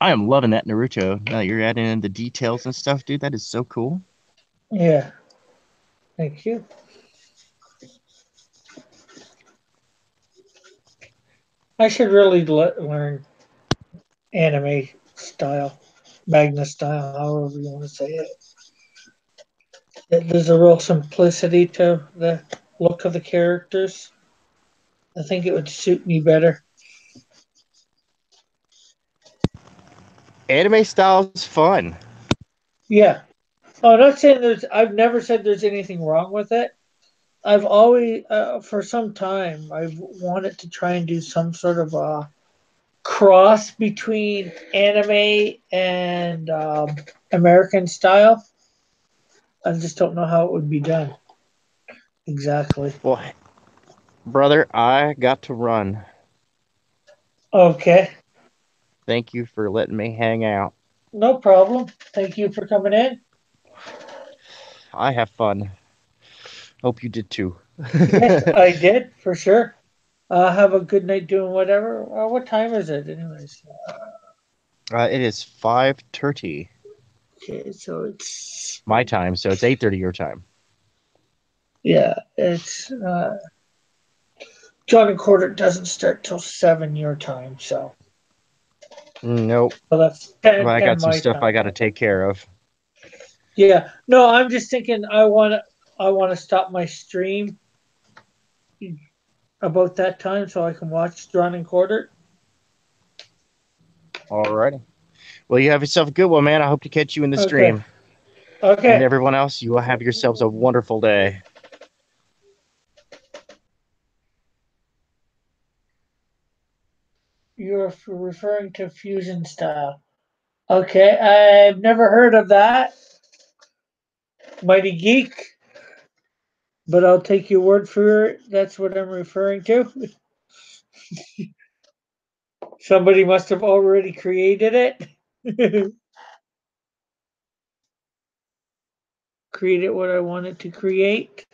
I am loving that Naruto. Now you're adding in the details and stuff, dude. That is so cool. Yeah. Thank you. I should really learn anime style, Magna style, however you want to say it. There's a real simplicity to the look of the characters. I think it would suit me better. Anime style's fun. Yeah. Oh, I'm not saying there's. I've never said there's anything wrong with it. I've always, for some time, I've wanted to try and do some sort of a cross between anime and American style. I just don't know how it would be done exactly. Well, brother, I got to run. Okay, Thank you for letting me hang out. no problem. Thank you for coming in. I have fun. Hope you did too. Yes, I did for sure. Have a good night doing whatever. What time is it, anyways? It is 5:30 Okay, so it's my time, so it's 8:30 your time. yeah, it's John and Quarter doesn't start till 7 your time, Nope. so that's But 10, I 10 got some my stuff I time. got to take care of. Yeah, no, I'm just thinking I want to stop my stream about that time so I can watch John and Quarter. Alrighty. Well, you have yourself a good one, man. I hope to catch you in the Okay, stream. And okay. everyone else, you will have yourselves a wonderful day. You're you're referring to fusion style. Okay, I've never heard of that, Mighty Geek, but I'll take your word for it. That's what I'm referring to. Somebody must have already created it. Created what I wanted to create.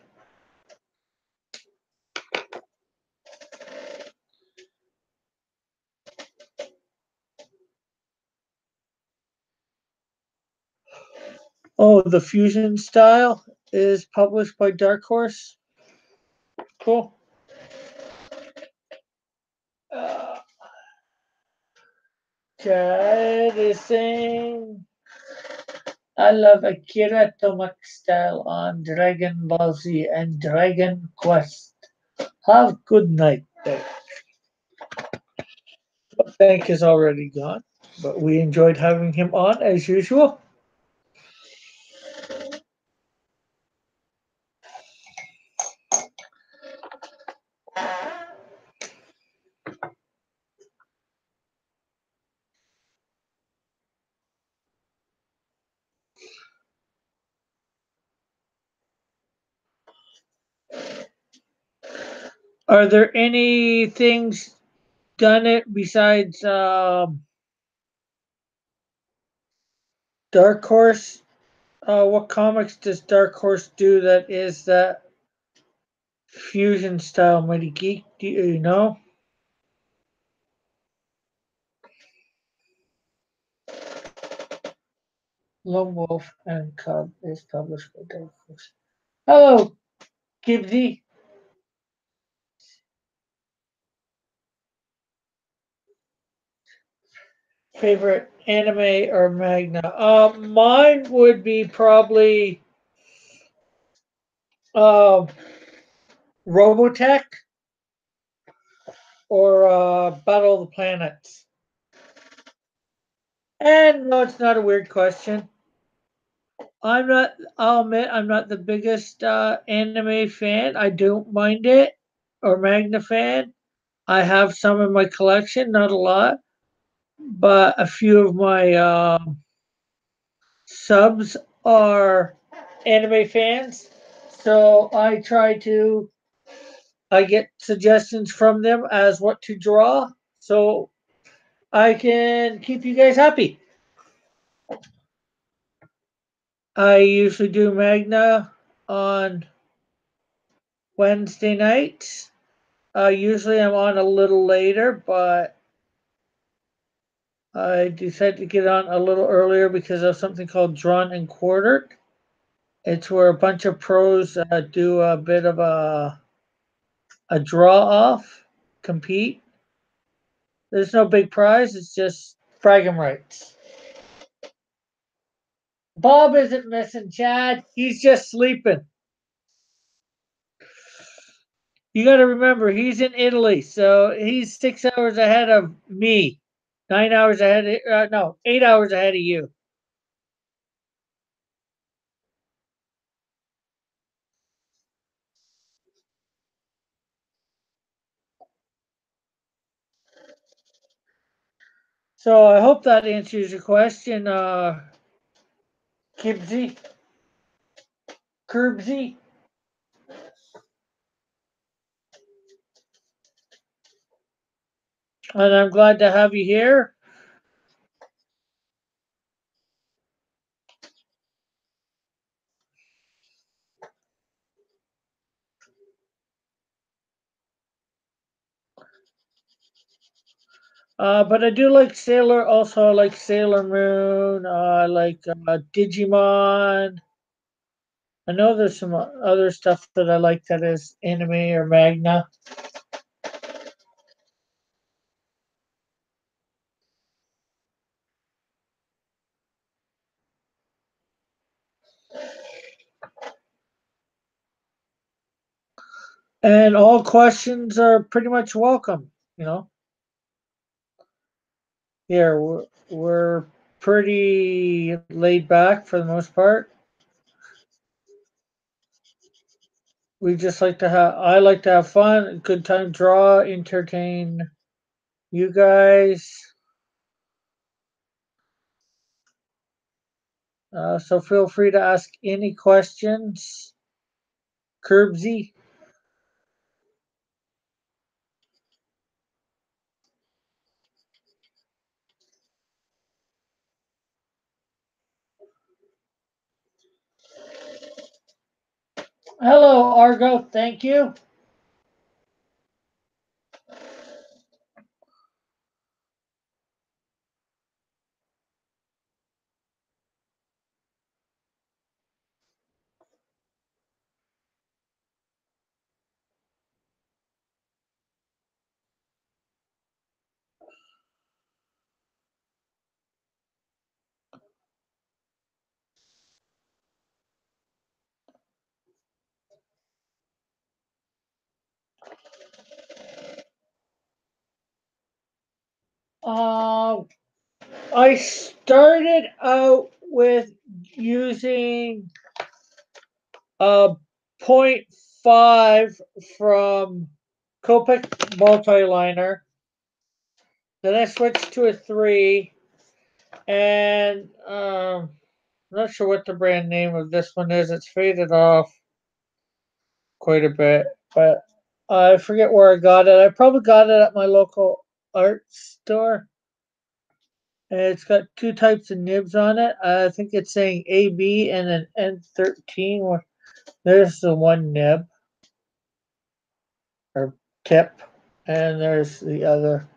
Oh, the fusion style is published by Dark Horse. Cool. Uh, Chad is saying, I love Akira Tomak style on Dragon Ball Z and Dragon Quest. Have good night there. Thank is already gone, but we enjoyed having him on as usual. Are there any things done it besides Dark Horse? What comics does Dark Horse do that is that fusion style, Mighty Geek? Do you know? Lone Wolf and Cub is published by Dark Horse. Hello, Gibbsy. Favorite anime or manga? Mine would be probably uh, Robotech or Battle of the Planets. And no, it's not a weird question. I'm not. I'll admit I'm not the biggest anime fan. I don't mind it or manga fan. I have some in my collection, not a lot, but a few of my subs are anime fans. So I try to. I get suggestions from them as what to draw, so I can keep you guys happy. I usually do Magna on Wednesday nights. Usually I'm on a little later, but I decided to get on a little earlier because of something called Drawn and Quartered. It's where a bunch of pros do a bit of a draw off, compete. There's no big prize, it's just bragging rights. Bob isn't missing, Chad. He's just sleeping. You got to remember, he's in Italy, so he's 6 hours ahead of me. 9 hours ahead. No, 8 hours ahead of you. So I hope that answers your question, Kibsy, Curbsy. And I'm glad to have you here. But I do like Sailor. Also, I like Sailor Moon. I like Digimon. I know there's some other stuff that I like that is anime or manga. And all questions are pretty much welcome. You know, here we're pretty laid back for the most part. We just like to have. I like to have fun, good time, draw, entertain you guys. So feel free to ask any questions. Curbsy. Hello, Argo. Thank you. Um, I started out with using a point 0.5 from Copic multiliner. Then I switched to a 3, and I'm not sure what the brand name of this one is. It's faded off quite a bit, but I forget where I got it. I probably got it at my local art store. And it's got two types of nibs on it. I think it's saying AB and an N13. There's the one nib or tip, and there's the other.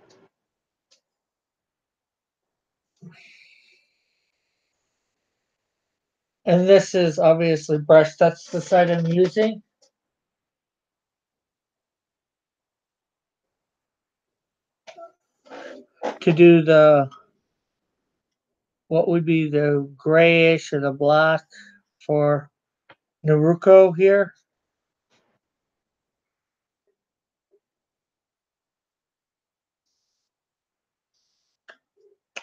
And this is obviously brushed. That's the side I'm using to do the what would be the grayish or the black for Naruto here.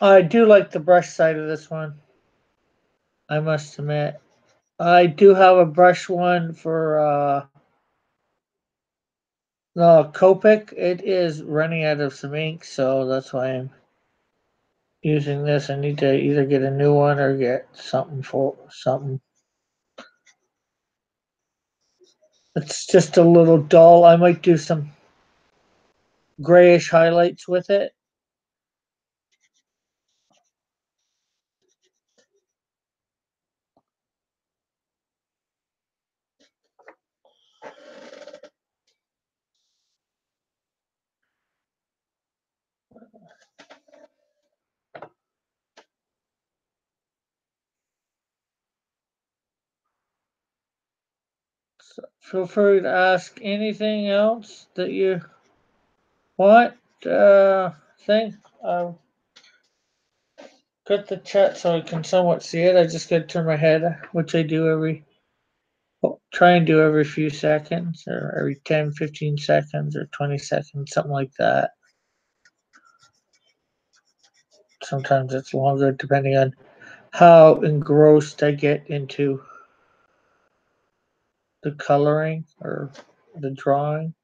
I do like the brush side of this one, I must admit. I do have a brush one for no Copic. It is running out of some ink, so that's why I'm using this. I need to either get a new one or get something for something. It's just a little dull. I might do some grayish highlights with it. So feel free to ask anything else that you want. Thing. Got the chat so I can somewhat see it. I just got to turn my head, which I do try and do every few seconds or every 10, 15 seconds or 20 seconds, something like that. Sometimes it's longer depending on how engrossed I get into the coloring or the drawing.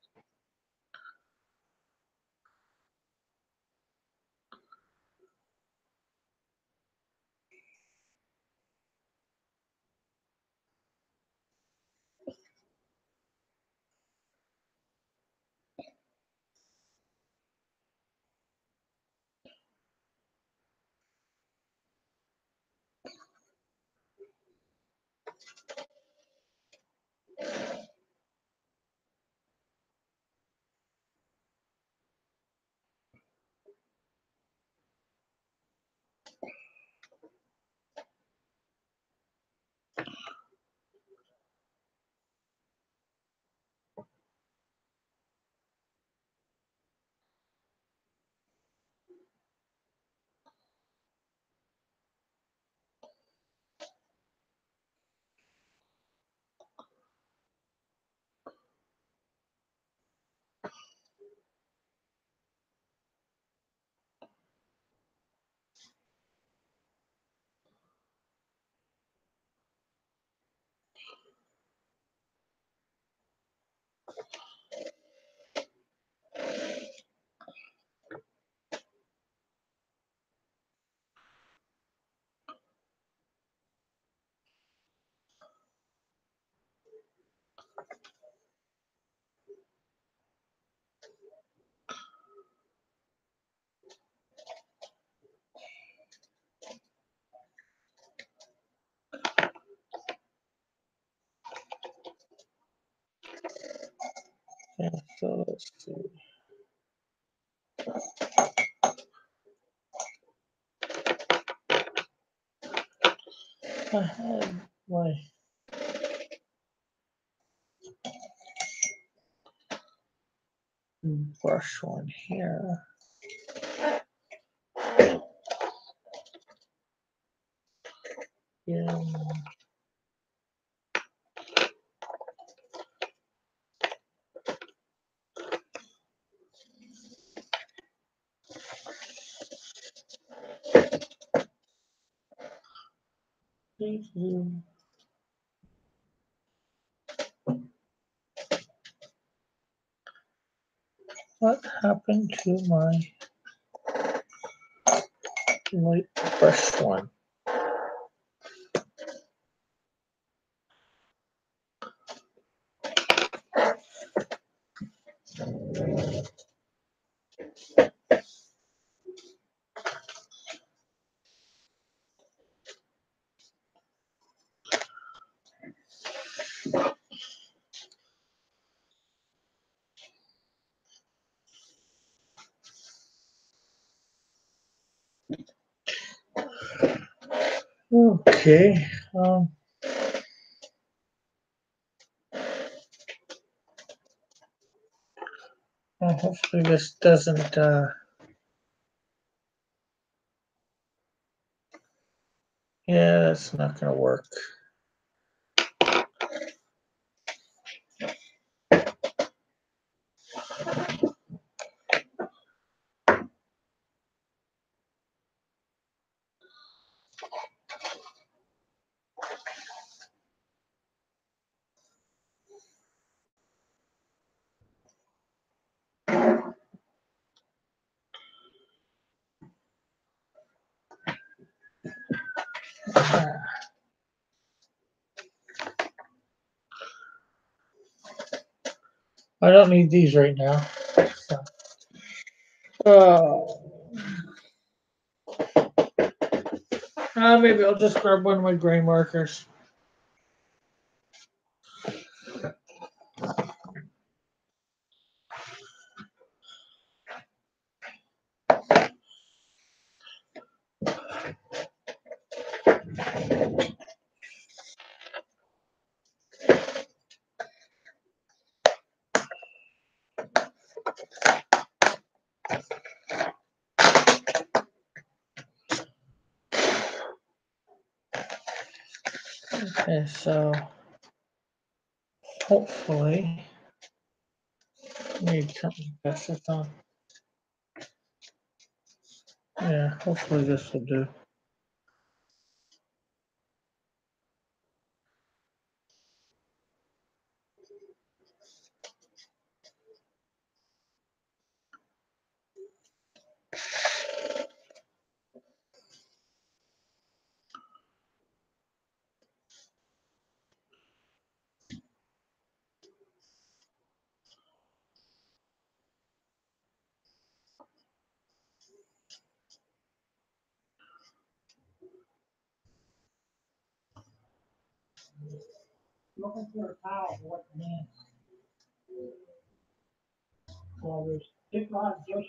Yeah, so let's see. I had my brush one here. Yeah. What happened to my light brush one? Okay. Um, well, hopefully this doesn't. Yeah, that's not gonna work. I don't need these right now. So, maybe I'll just grab one of my gray markers. Okay, so hopefully, need something better on. Yeah, hopefully this will do. Looking for a towel, what man? Well, there's big lot of dish.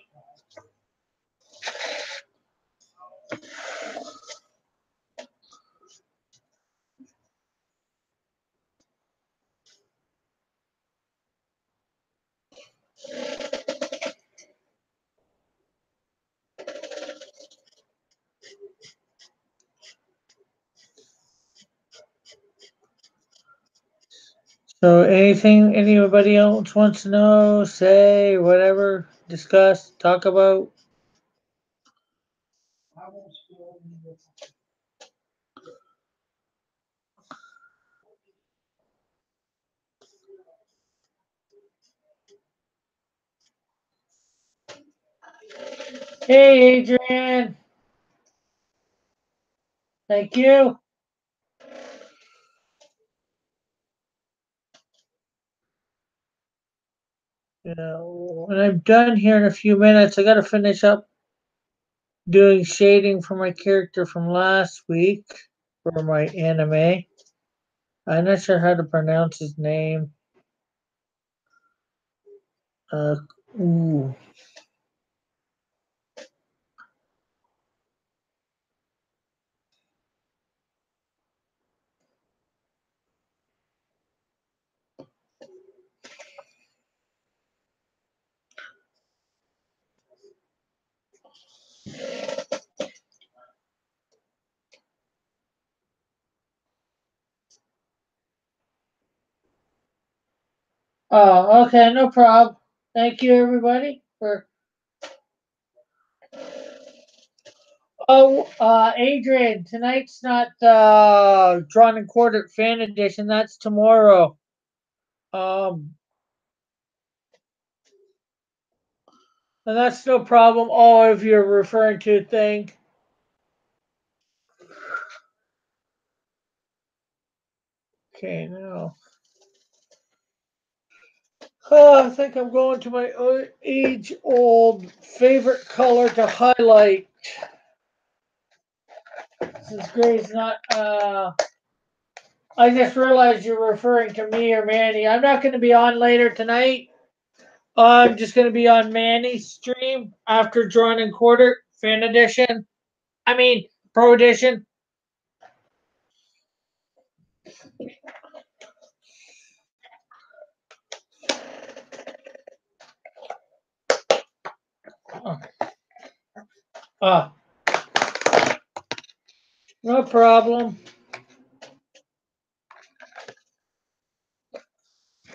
So anything anybody else wants to know, say, whatever, discuss, talk about? Hey, Adrian. Thank you. Yeah, when I'm done here in a few minutes, I got to finish up doing shading for my character from last week for my anime. I'm not sure how to pronounce his name. Uh, ooh. Oh, okay, no problem. Thank you, everybody, for. Oh, Adrian, tonight's not the Drawn and Quartered Fan Edition. That's tomorrow. Um, and that's no problem. Oh, if you're referring to a thing. Okay, now. Oh, I think I'm going to my age-old favorite color to highlight. Since Gray's not. I just realized you're referring to me or Manny. I'm not going to be on later tonight. I'm just going to be on Manny's stream after Drawn and Quarter Fan Edition. I mean, Pro Edition. Uh, no problem.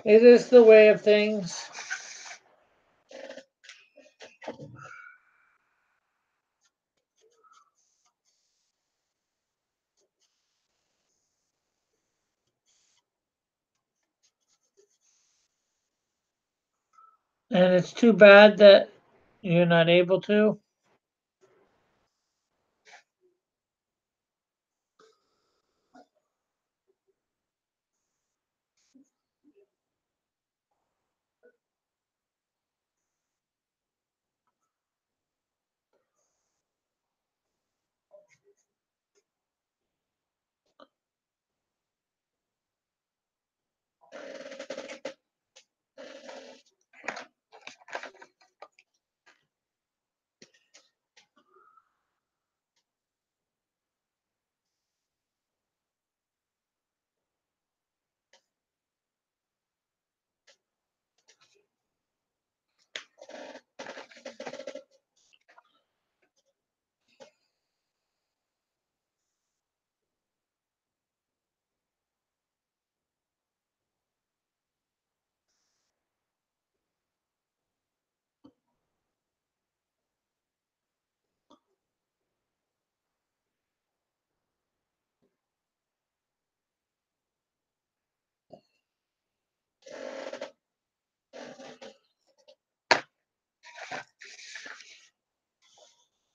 It is the way of things. And it's too bad that you're not able to.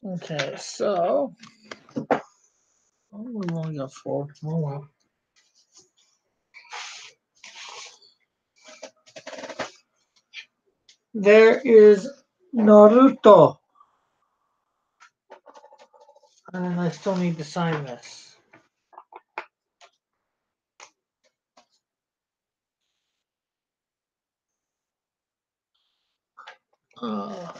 Okay, so. Oh, we only got four. Oh, well. There is Naruto. And I still need to sign this. Uh,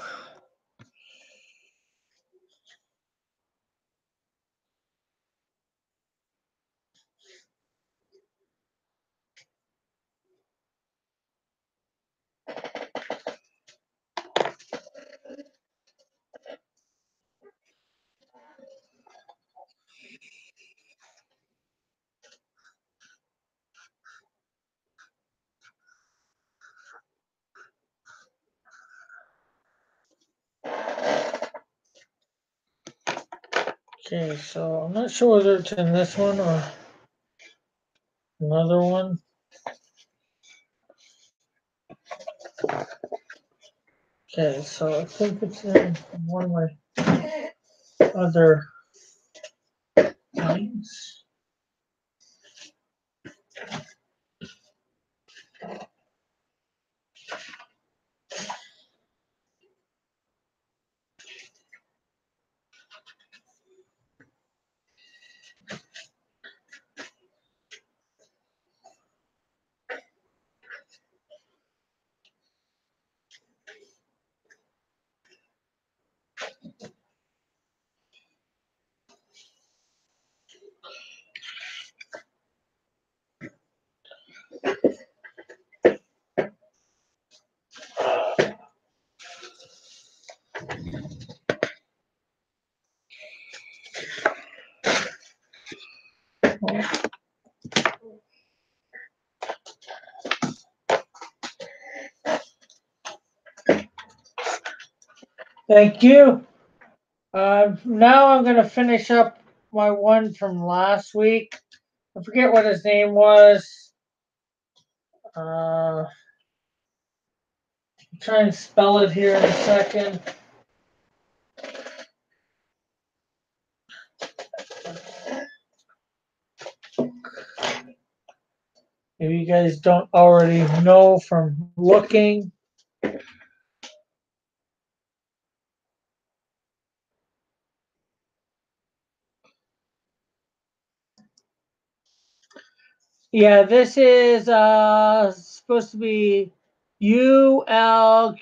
okay, so I'm not sure whether it's in this one or another one. Okay, so I think it's in one of my other things. Thank you. Now I'm gonna finish up my one from last week. I forget what his name was. Try and spell it here in a second. If you guys don't already know from looking, yeah, this is supposed to be ULQUIORRA.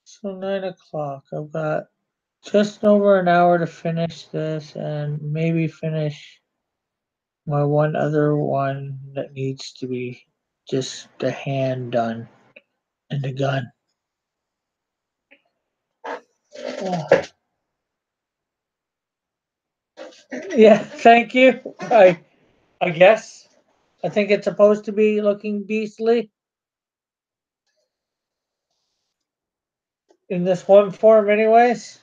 So 9 o'clock. I've got just over an hour to finish this and maybe finish my one other one that needs to be just the hand done and the gun. Yeah, yeah, thank you. I guess. I think it's supposed to be looking beastly in this one form anyways.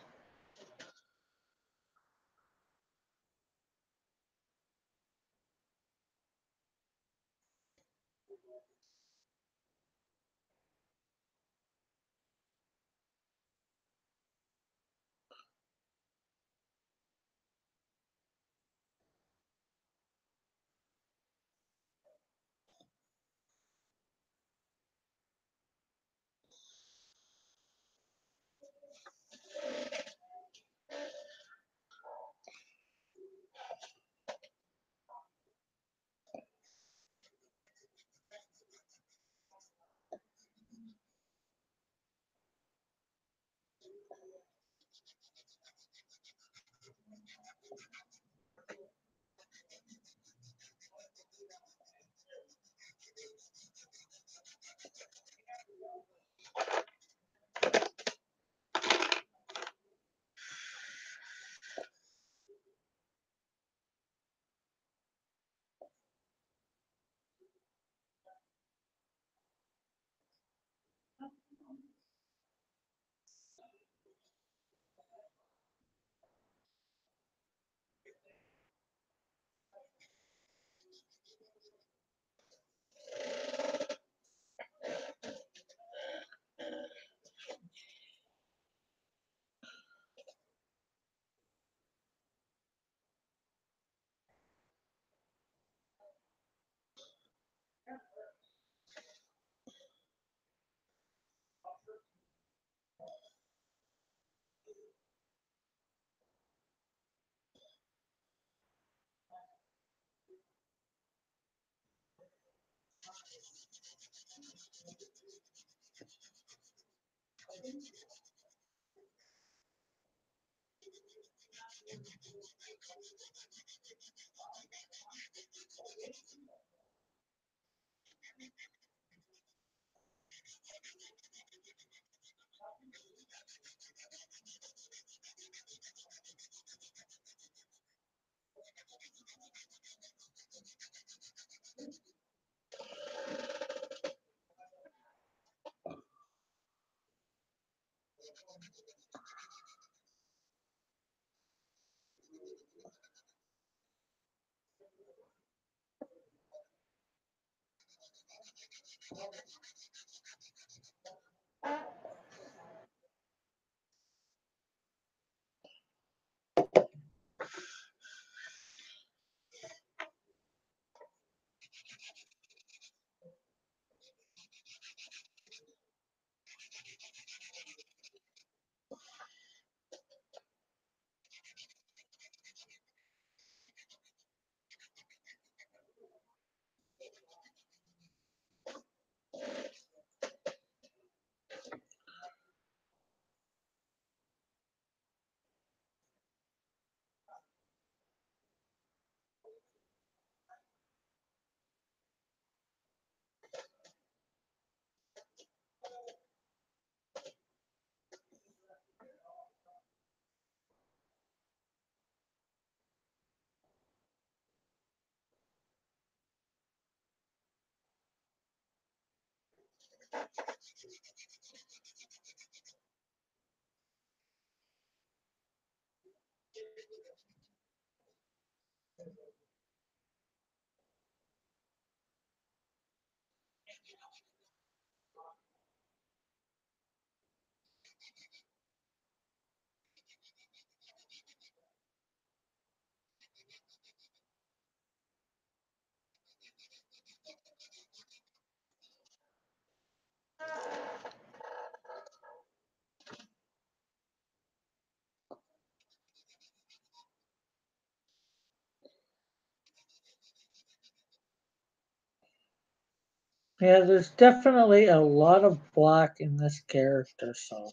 Yeah, there's definitely a lot of black in this character, so.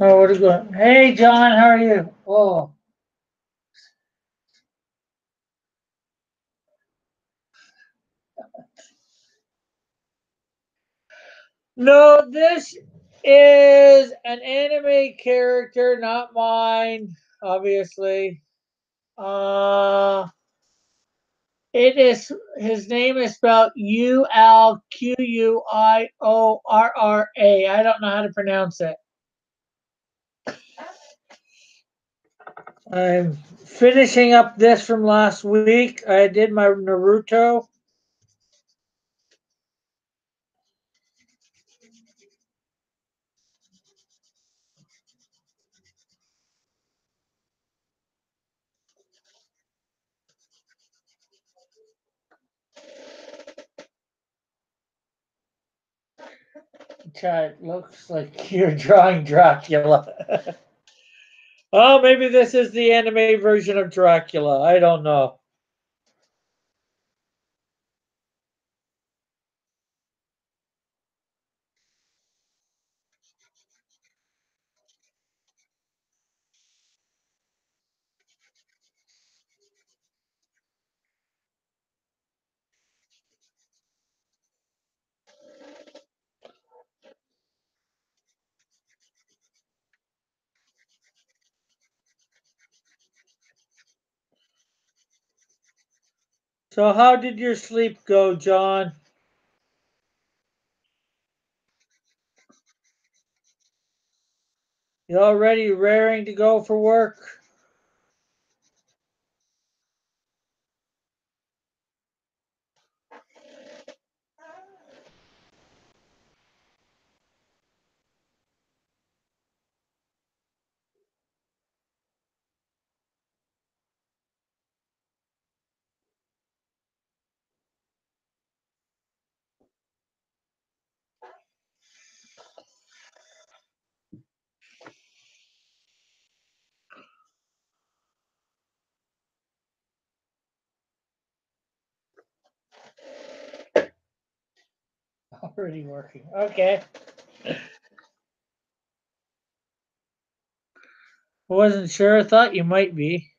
Oh, what are you going? Hey, John, how are you? Oh, no, this is an anime character, not mine, obviously. Uh, it is his name is spelled Ulquiorra. I don't know how to pronounce it. I'm finishing up this from last week. I did my Naruto. It looks like you're drawing Dracula. Oh, maybe this is the anime version of Dracula. I don't know. So, how did your sleep go, John? You already raring to go for work? Already working. Okay. I wasn't sure. I thought you might be.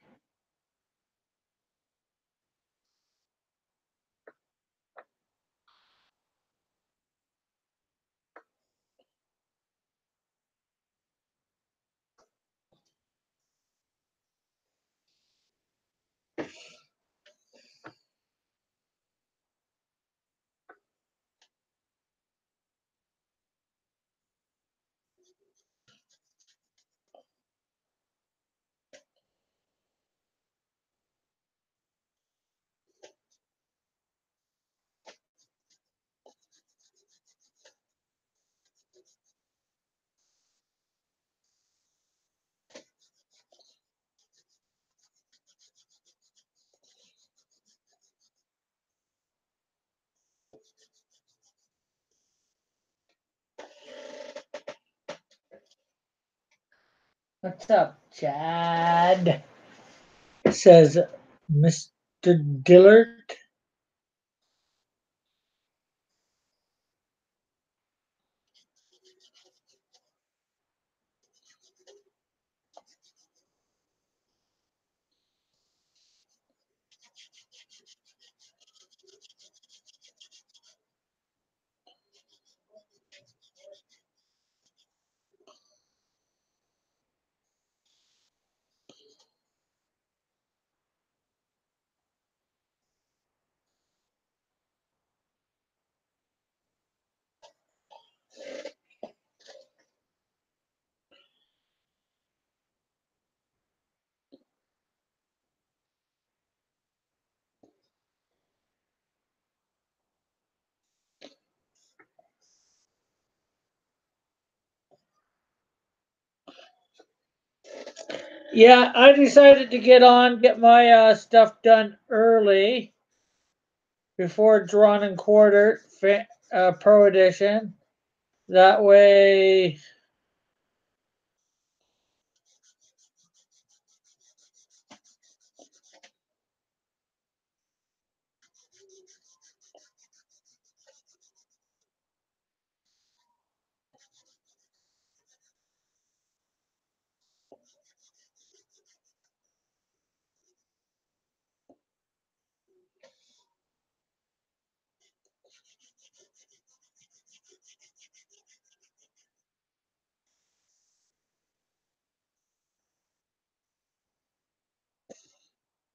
What's up, Chad? Says Mr. Dillard. Yeah, I decided to get my stuff done early before Drawn and Quarter Pro Edition. That way,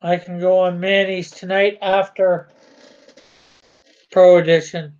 I can go on Manny's tonight after Pro Edition.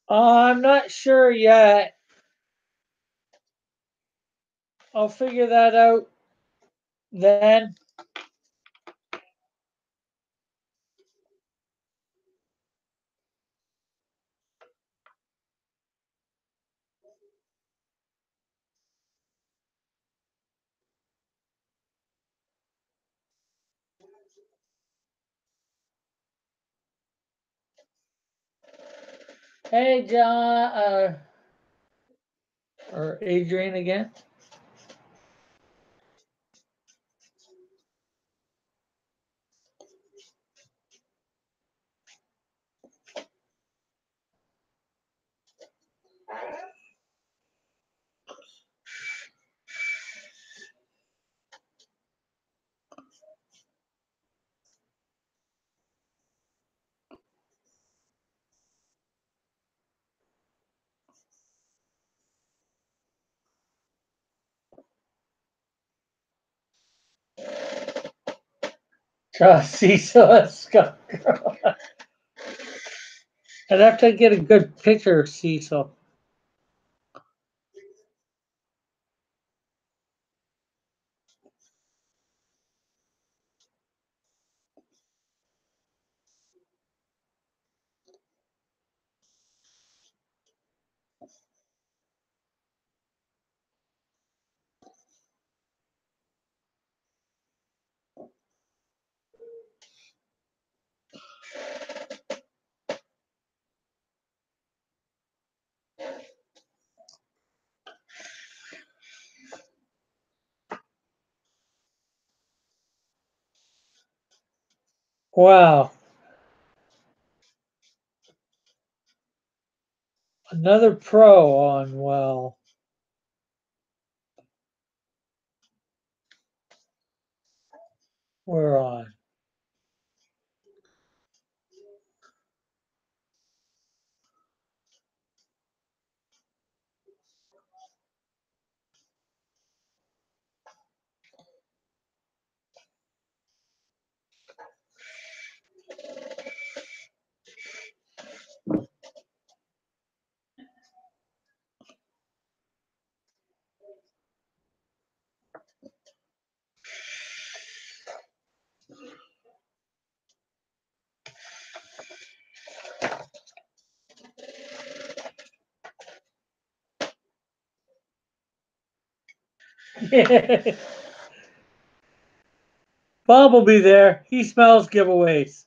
I'm not sure yet. I'll figure that out then. Hey, John, or Adrian again. Cecil Scott. I'd have to get a good picture of Cecil. Wow. Another pro on, well, we're on. Bob will be there. He smells giveaways.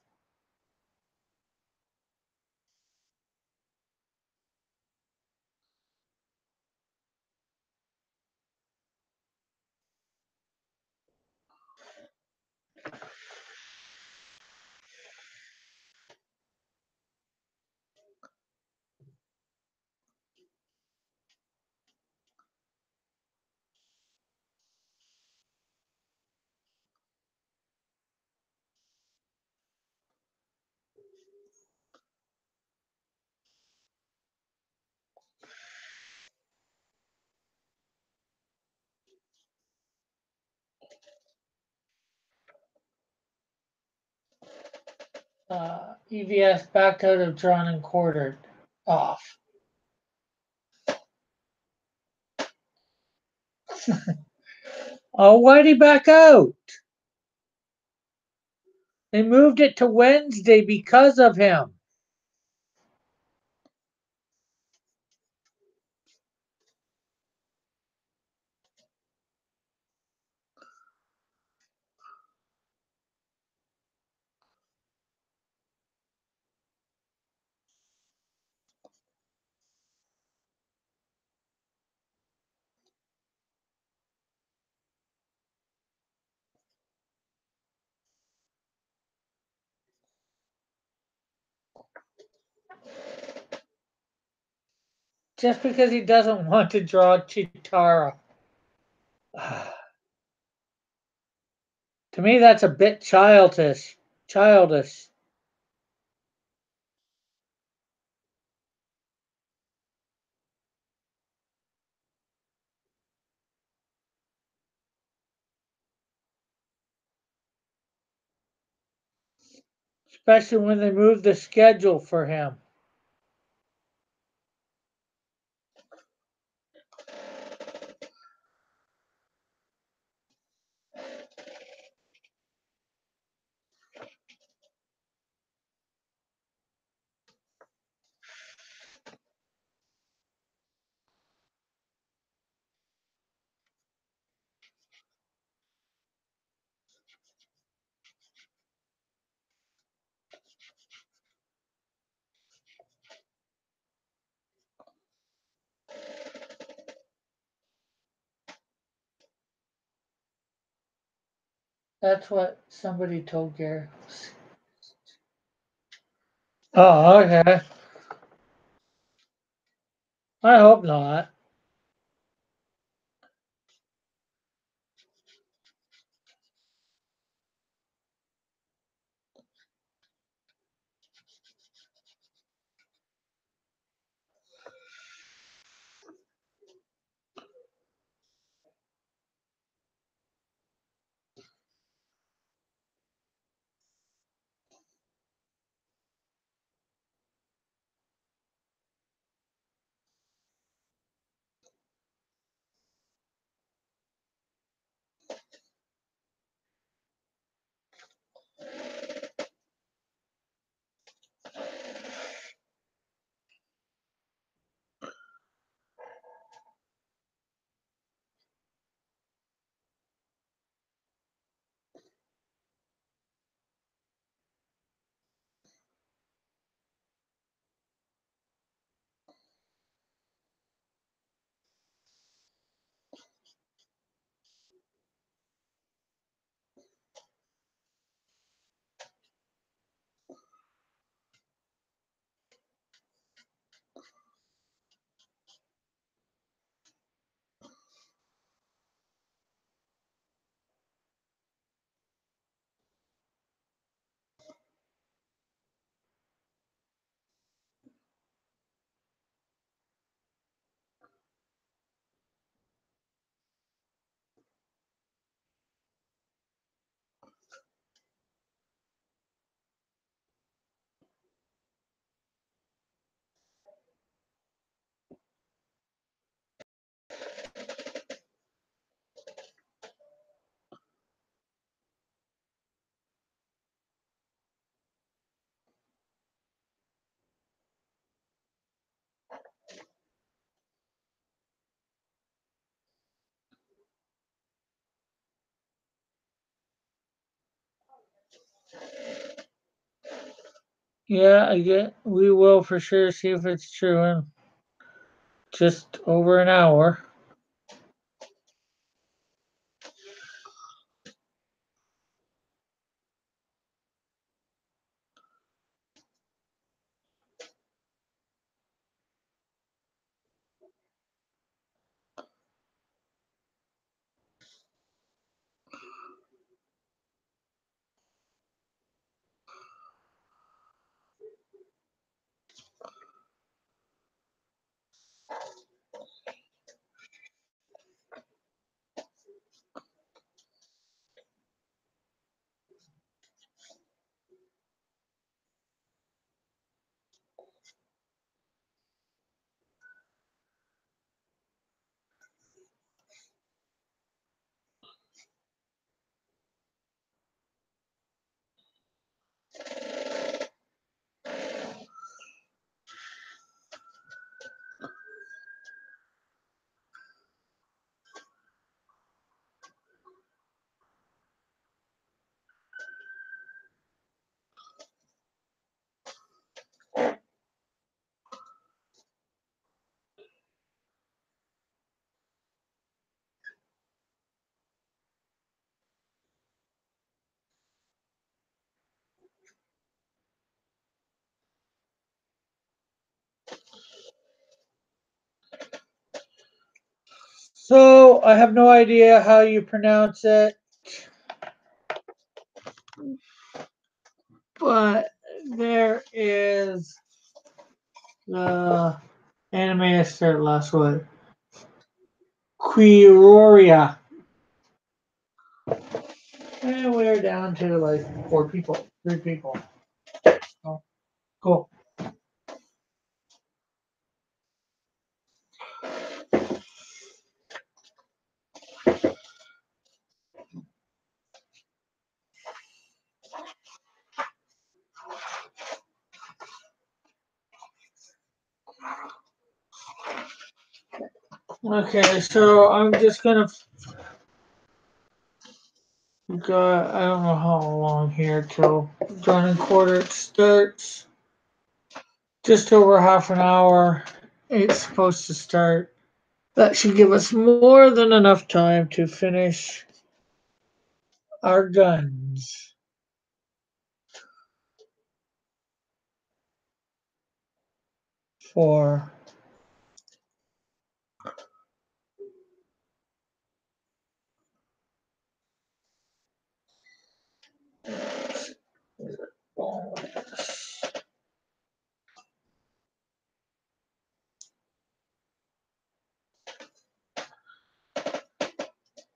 EVS backed out of drawn and quartered off. Oh, why'd he back out? They moved it to Wednesday because of him. Just because he doesn't want to draw Chitara. To me, that's a bit childish. Childish. Especially when they moved the schedule for him. That's what somebody told Gary. Oh, okay. I hope not. Yeah, I get. We will for sure see if it's true in just over an hour. So I have no idea how you pronounce it, but there is the anime I started last with. Quiroria. And we're down to like four people, three people. Oh, cool. Okay, so I'm just gonna go. I don't know how long here till John and quarter it starts. Just over half an hour. It's supposed to start. That should give us more than enough time to finish our guns for.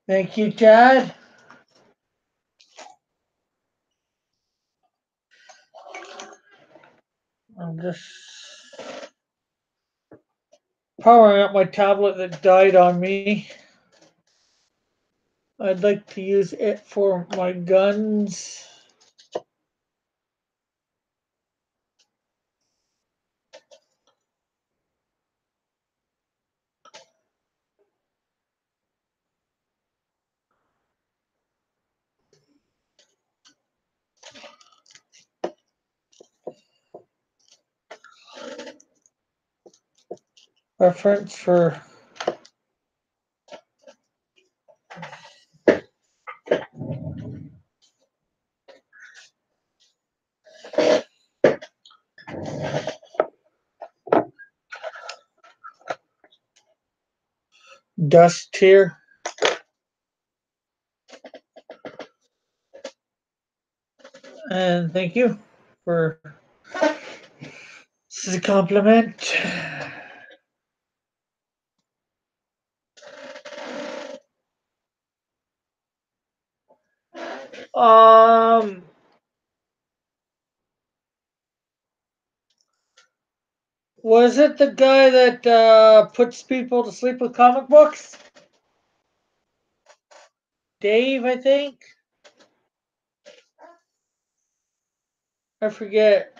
Thank you, Chad. I'm just powering up my tablet that died on me. I'd like to use it for my guns. Reference for dust here. And thank you for this is a compliment. Um, was it the guy that puts people to sleep with comic books? Dave, I think. I forget.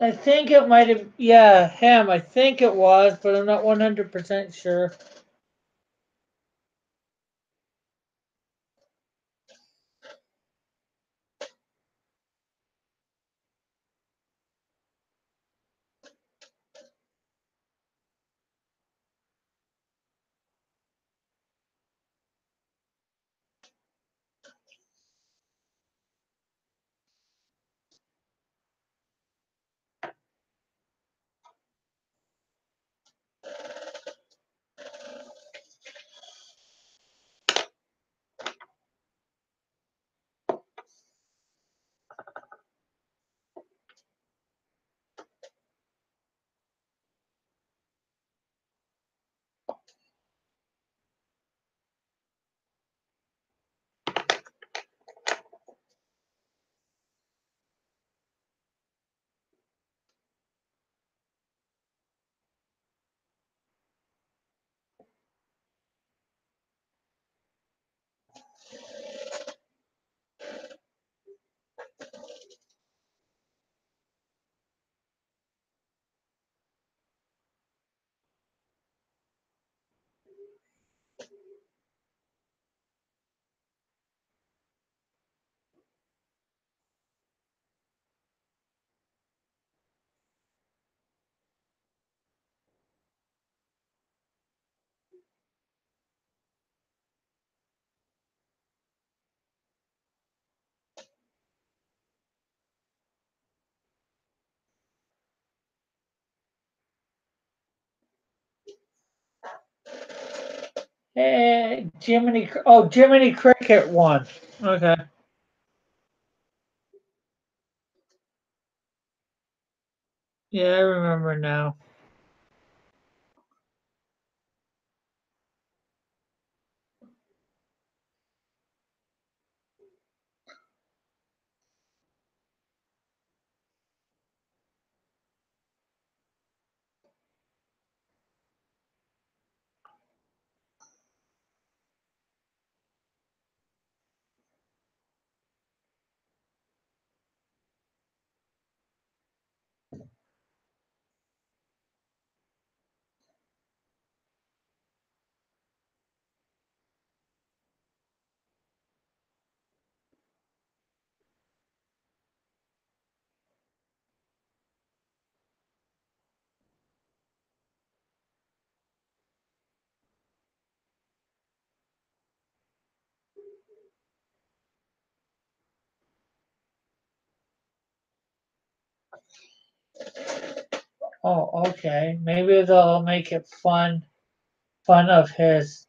I think it might have, yeah, him. I think it was, but I'm not 100% sure. Jiminy, oh, Jiminy Cricket won. Okay. Yeah, I remember now. Oh, okay. Maybe they'll make it fun of his.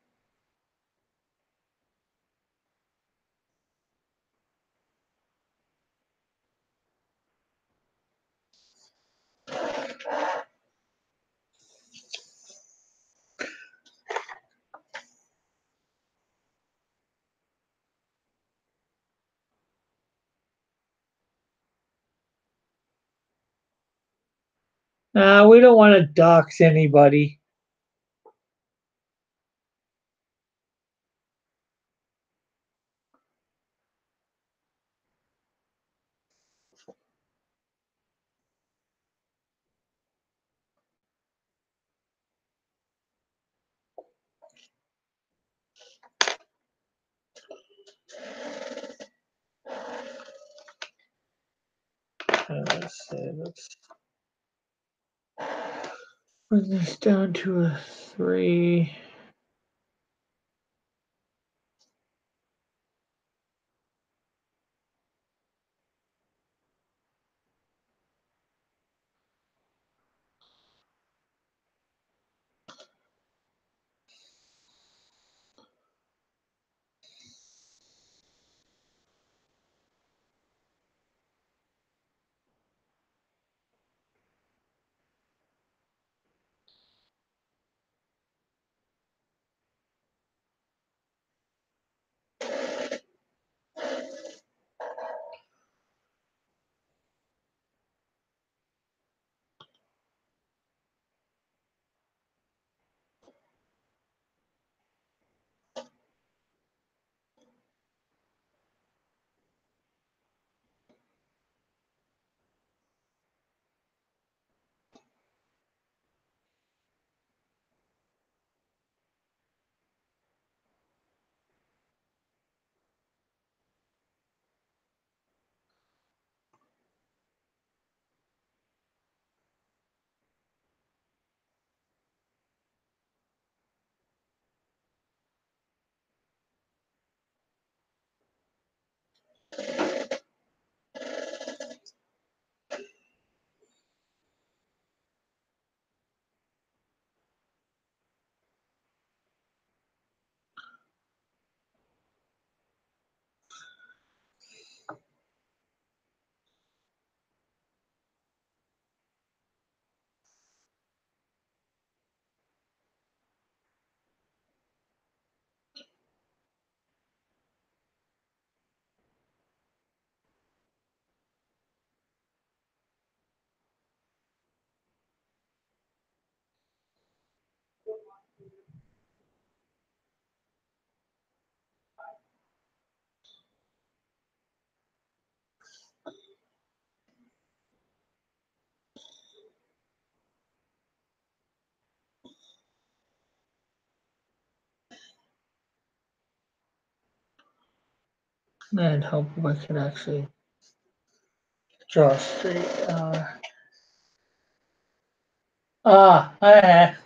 Nah, we don't want to dox anybody. Let's see. Let's bring this down to a 3. And hope if I could actually draw straight. I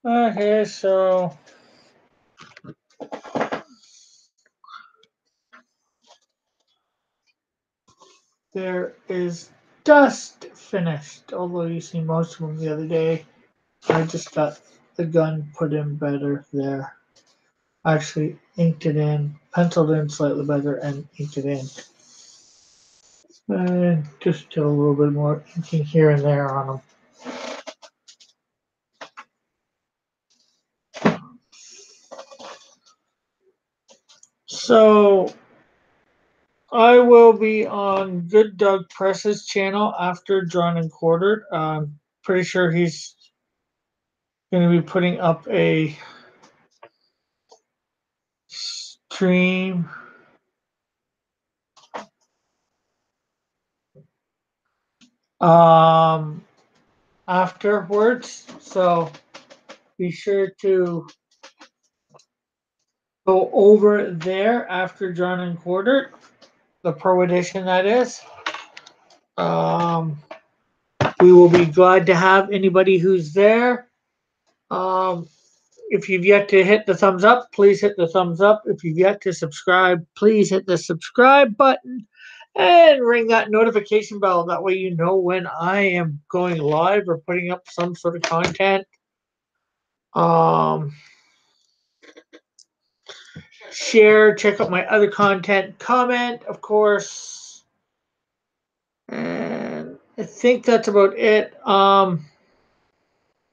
Okay, so there is dust finished. Although you see most of them the other day, I just got the gun put in better there. Actually, inked it in, penciled in slightly better, and inked it in. And just a little bit more inking here and there on them. So I will be on Good Doug Press's channel after Drawn and Quartered. I'm pretty sure he's going to be putting up a stream um, afterwards. So be sure to go over there after John and Quarter, the pro edition that is. Um, we will be glad to have anybody who's there. Um, if you've yet to hit the thumbs up, please hit the thumbs up. If you've yet to subscribe, please hit the subscribe button and ring that notification bell. That way you know when I am going live or putting up some sort of content. Um, Share, check out my other content, comment, of course. And I think that's about it. I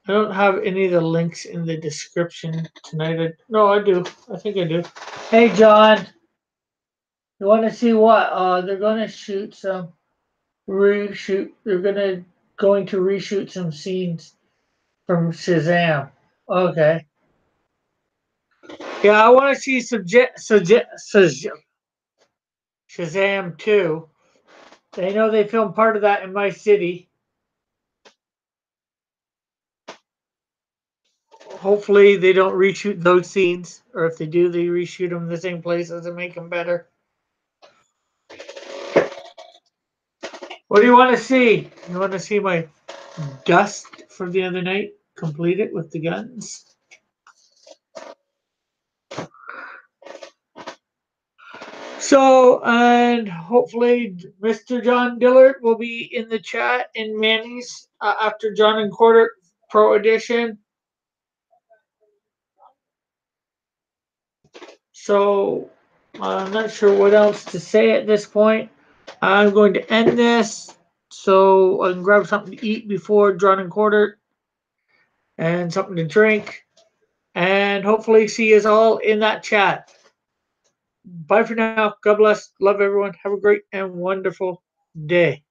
don't have any of the links in the description tonight. No, I do. I think I do. Hey, John, you want to see what? They're gonna shoot some reshoot. They're going to reshoot some scenes from Shazam. Okay. Yeah, I want to see Shazam 2. They know they filmed part of that in my city. Hopefully, they don't reshoot those scenes, or if they do, they reshoot them in the same places and make them better. What do you want to see? You want to see my dust from the other night? Complete it with the guns. So, and hopefully, Mr. John Dillard will be in the chat in Manny's after John and Quarter Pro Edition. So, I'm not sure what else to say at this point. I'm going to end this so I can grab something to eat before John and Quarter and something to drink. And hopefully, see us all in that chat. Bye for now. God bless. Love everyone. Have a great and wonderful day.